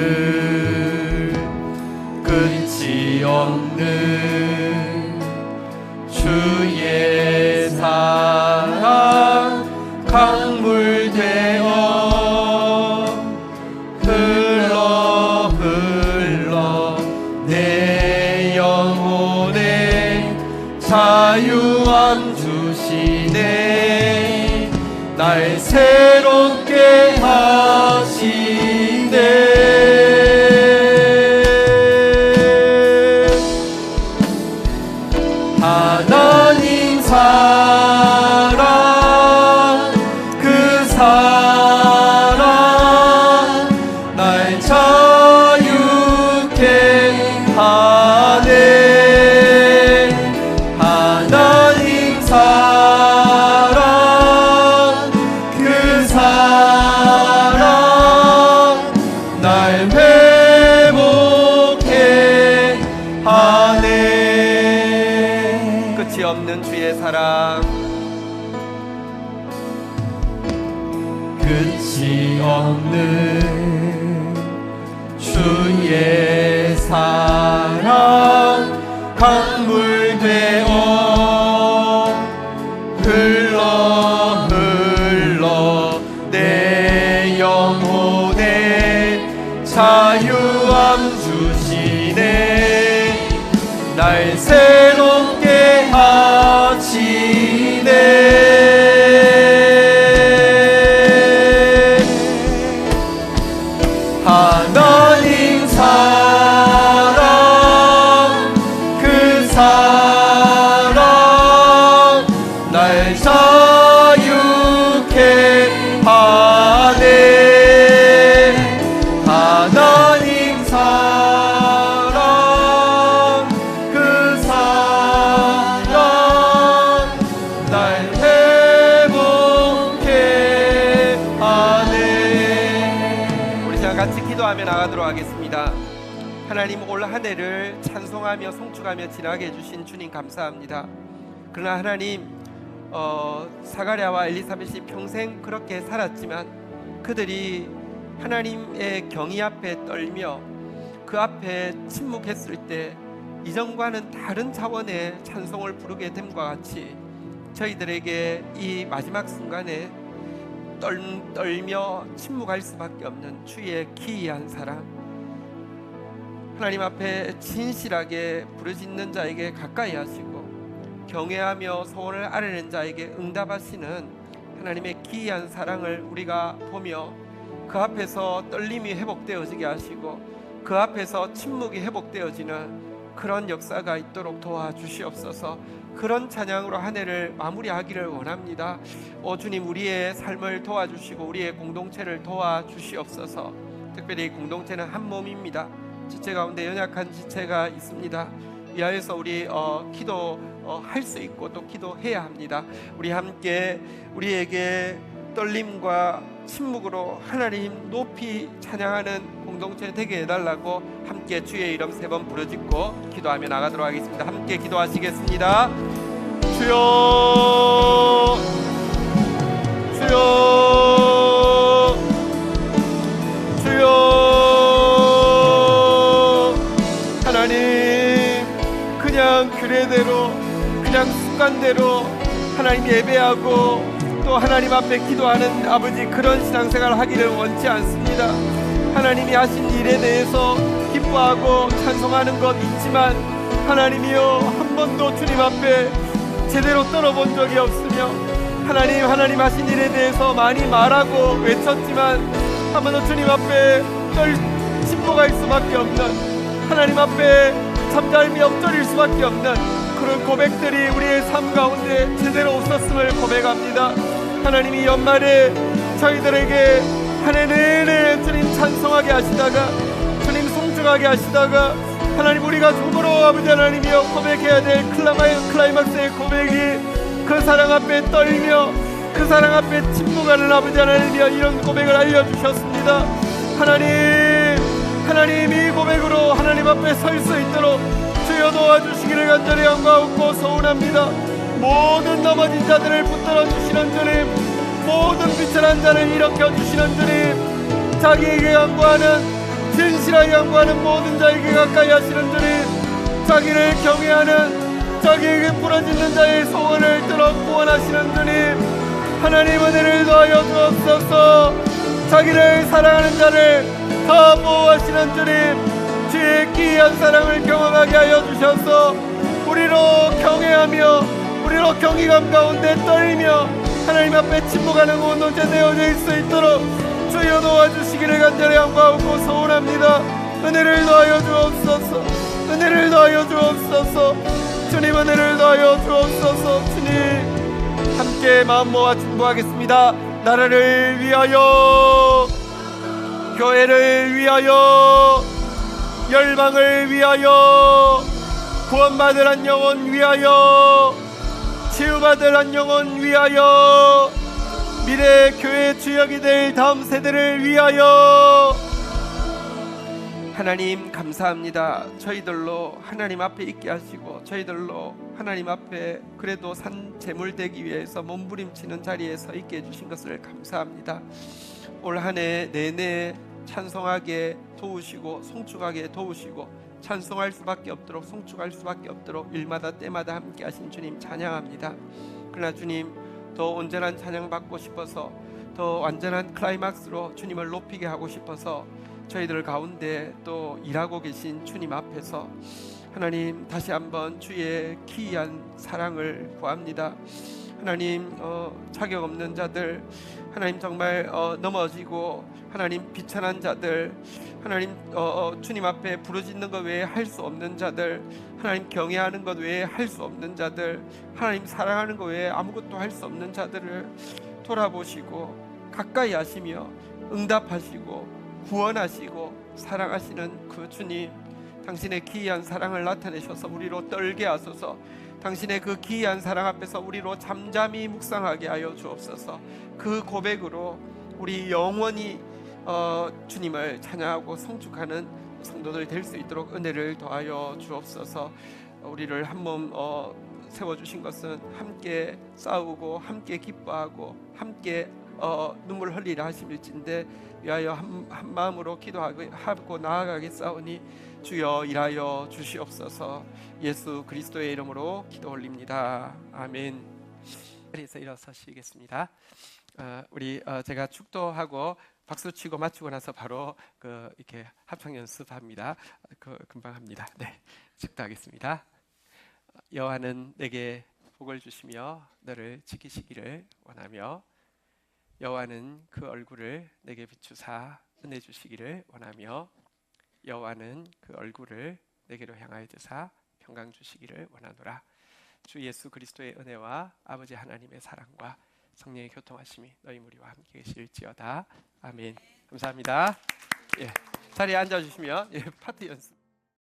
끝이 없는 주의 사랑 강물 되어 흘러 내 영혼에 자유함 주시네. 날 새롭게 하시네. 하나님 사랑, 그 사랑 날 자유케 하네. 하나님 사랑, 그 사랑 날 회복해 하네. 끝이 없는 주의 사랑, 끝이 없는 주의 사랑 강물 되어 흘러 내 영혼에 자유함 주시네. 날 새롭게 하시네. 하나님 사랑, 그 사랑 날 자유케 하네. 하나님 사랑, 그 사랑 날 회복해 하네. 우리 자 같이 기도하며 나가도록 하겠습니다. 하나님, 올 한 해를 찬송하며 송축하며 지나게 해주신 주님 감사합니다. 그러나 하나님, 사가랴와 엘리사벳이 평생 그렇게 살았지만 그들이 하나님의 경의 앞에 떨며 그 앞에 침묵했을 때 이전과는 다른 차원의 찬송을 부르게 됨과 같이 저희들에게 이 마지막 순간에 떨며 침묵할 수밖에 없는 주의 기이한 사랑, 하나님 앞에 진실하게 부르짖는 자에게 가까이 하시고 경외하며 소원을 아뢰는 자에게 응답하시는 하나님의 기이한 사랑을 우리가 보며 그 앞에서 떨림이 회복되어지게 하시고 그 앞에서 침묵이 회복되어지는 그런 역사가 있도록 도와주시옵소서. 그런 찬양으로 한 해를 마무리하기를 원합니다. 주님, 우리의 삶을 도와주시고 우리의 공동체를 도와주시옵소서. 특별히 공동체는 한 몸입니다. 지체 가운데 연약한 지체가 있습니다. 위하여서 우리 기도할 수 있고 또 기도해야 합니다. 우리 함께 우리에게 떨림과 침묵으로 하나님 높이 찬양하는 공동체 되게 해달라고 함께 주의 이름 3번 부르짖고 기도하며 나가도록 하겠습니다. 함께 기도하시겠습니다. 주여, 주여, 주여. 하나님, 그냥 규례대로 그냥 습관대로 하나님 예배하고 또 하나님 앞에 기도하는 아버지, 그런 신앙생활을 하기를 원치 않습니다. 하나님이 하신 일에 대해서 기뻐하고 찬송하는 것 있지만 하나님이여, 한 번도 주님 앞에 제대로 떨어본 적이 없으며 하나님 하신 일에 대해서 많이 말하고 외쳤지만 한 번도 주님 앞에 침묵할 수밖에 없는, 하나님 앞에 잠잠이 엎드릴 수밖에 없는 그런 고백들이 우리의 삶 가운데 제대로 없었음을 고백합니다. 하나님이 연말에 저희들에게 한 해 내내 주님 찬송하게 하시다가 주님 송축하게 하시다가 하나님, 우리가 종으로 아버지 하나님이여 고백해야 될 클라이막스의 고백이 그 사랑 앞에 떨며 그 사랑 앞에 침묵하는 아버지 하나님이여 이런 고백을 알려주셨습니다. 하나님 이 고백으로 하나님 앞에 설 수 있도록 주여 도와주시기를 간절히 간구하고 소원합니다. 모든 넘어진 자들을 붙들어 주시는 주님, 모든 비천한 자를 일으켜 주시는 주님, 자기에게 간구하는, 진실하게 간구하는 모든 자에게 가까이 하시는 주님, 자기를 경외하는, 자기에게 부러지는 자의 소원을 들어 구원하시는 주님, 하나님 은혜를 더하여 주옵소서. 자기를 사랑하는 자를 더 보호하시는 주님, 주의 기이한 사랑을 경험하게 하여 주셔서 우리로 경외하며 우리로 경외감 가운데 떨며 하나님 앞에 침묵하는 공동체 되어질 수 있도록 주여 도와주시기를 간절히 간구하고 소원합니다. 은혜를 더하여 주옵소서. 은혜를 더하여 주옵소서. 주님, 은혜를 더하여 주옵소서. 주님, 함께 마음 모아 중보하겠습니다. 나라를 위하여, 교회를 위하여, 열방을 위하여, 구원받을 한 영혼 위하여, 치유받을 한 영혼 위하여, 미래 교회 주역이 될 다음 세대를 위하여. 하나님 감사합니다. 저희들로 하나님 앞에 있게 하시고 저희들로 하나님 앞에 그래도 산 제물 되기 위해서 몸부림치는 자리에 서 있게 해주신 것을 감사합니다. 올 한 해 내내 찬송하게 도우시고 송축하게 도우시고 찬송할 수밖에 없도록 송축할 수밖에 없도록 일마다 때마다 함께 하신 주님 찬양합니다. 그러나 주님, 더 온전한 찬양 받고 싶어서, 더 완전한 클라이막스로 주님을 높이게 하고 싶어서 저희들 가운데 또 일하고 계신 주님 앞에서 하나님 다시 한번 주의 기이한 사랑을 구합니다. 하나님, 자격 없는 자들, 하나님 정말 넘어지고 하나님 비천한 자들, 하나님 주님 앞에 부르짖는 것 외에 할 수 없는 자들, 하나님 경외하는 것 외에 할 수 없는 자들, 하나님 사랑하는 것 외에 아무것도 할 수 없는 자들을 돌아보시고 가까이 하시며 응답하시고 구원하시고 사랑하시는 그 주님, 당신의 기이한 사랑을 나타내셔서 우리로 떨게 하소서. 당신의 그 기이한 사랑 앞에서 우리로 잠잠히 묵상하게 하여 주옵소서. 그 고백으로 우리 영원히 주님을 찬양하고 송축하는 성도들 될 수 있도록 은혜를 더하여 주옵소서. 우리를 한 몸 세워주신 것은 함께 싸우고 함께 기뻐하고 함께 눈물 흘리라 하심일진데 위하여 한 마음으로 기도하고 나아가겠사오니 주여 일하여 주시옵소서. 예수 그리스도의 이름으로 기도 올립니다. 아멘. 그래서 일어서시겠습니다. 우리 제가 축도하고 박수치고 마치고 나서 바로 이렇게 합창 연습합니다. 금방 합니다. 네, 축도하겠습니다. 여호와는 내게 복을 주시며 너를 지키시기를 원하며 여호와는 그 얼굴을 내게 비추사 은혜 주시기를 원하며 여호와는 그 얼굴을 내게로 향하여 드사 평강 주시기를 원하노라. 주 예수 그리스도의 은혜와 아버지 하나님의 사랑과 성령의 교통하심이 너희 무리와 함께 계실지어다. 아멘. 감사합니다. 예, 자리에 앉아주시면 파트 연습.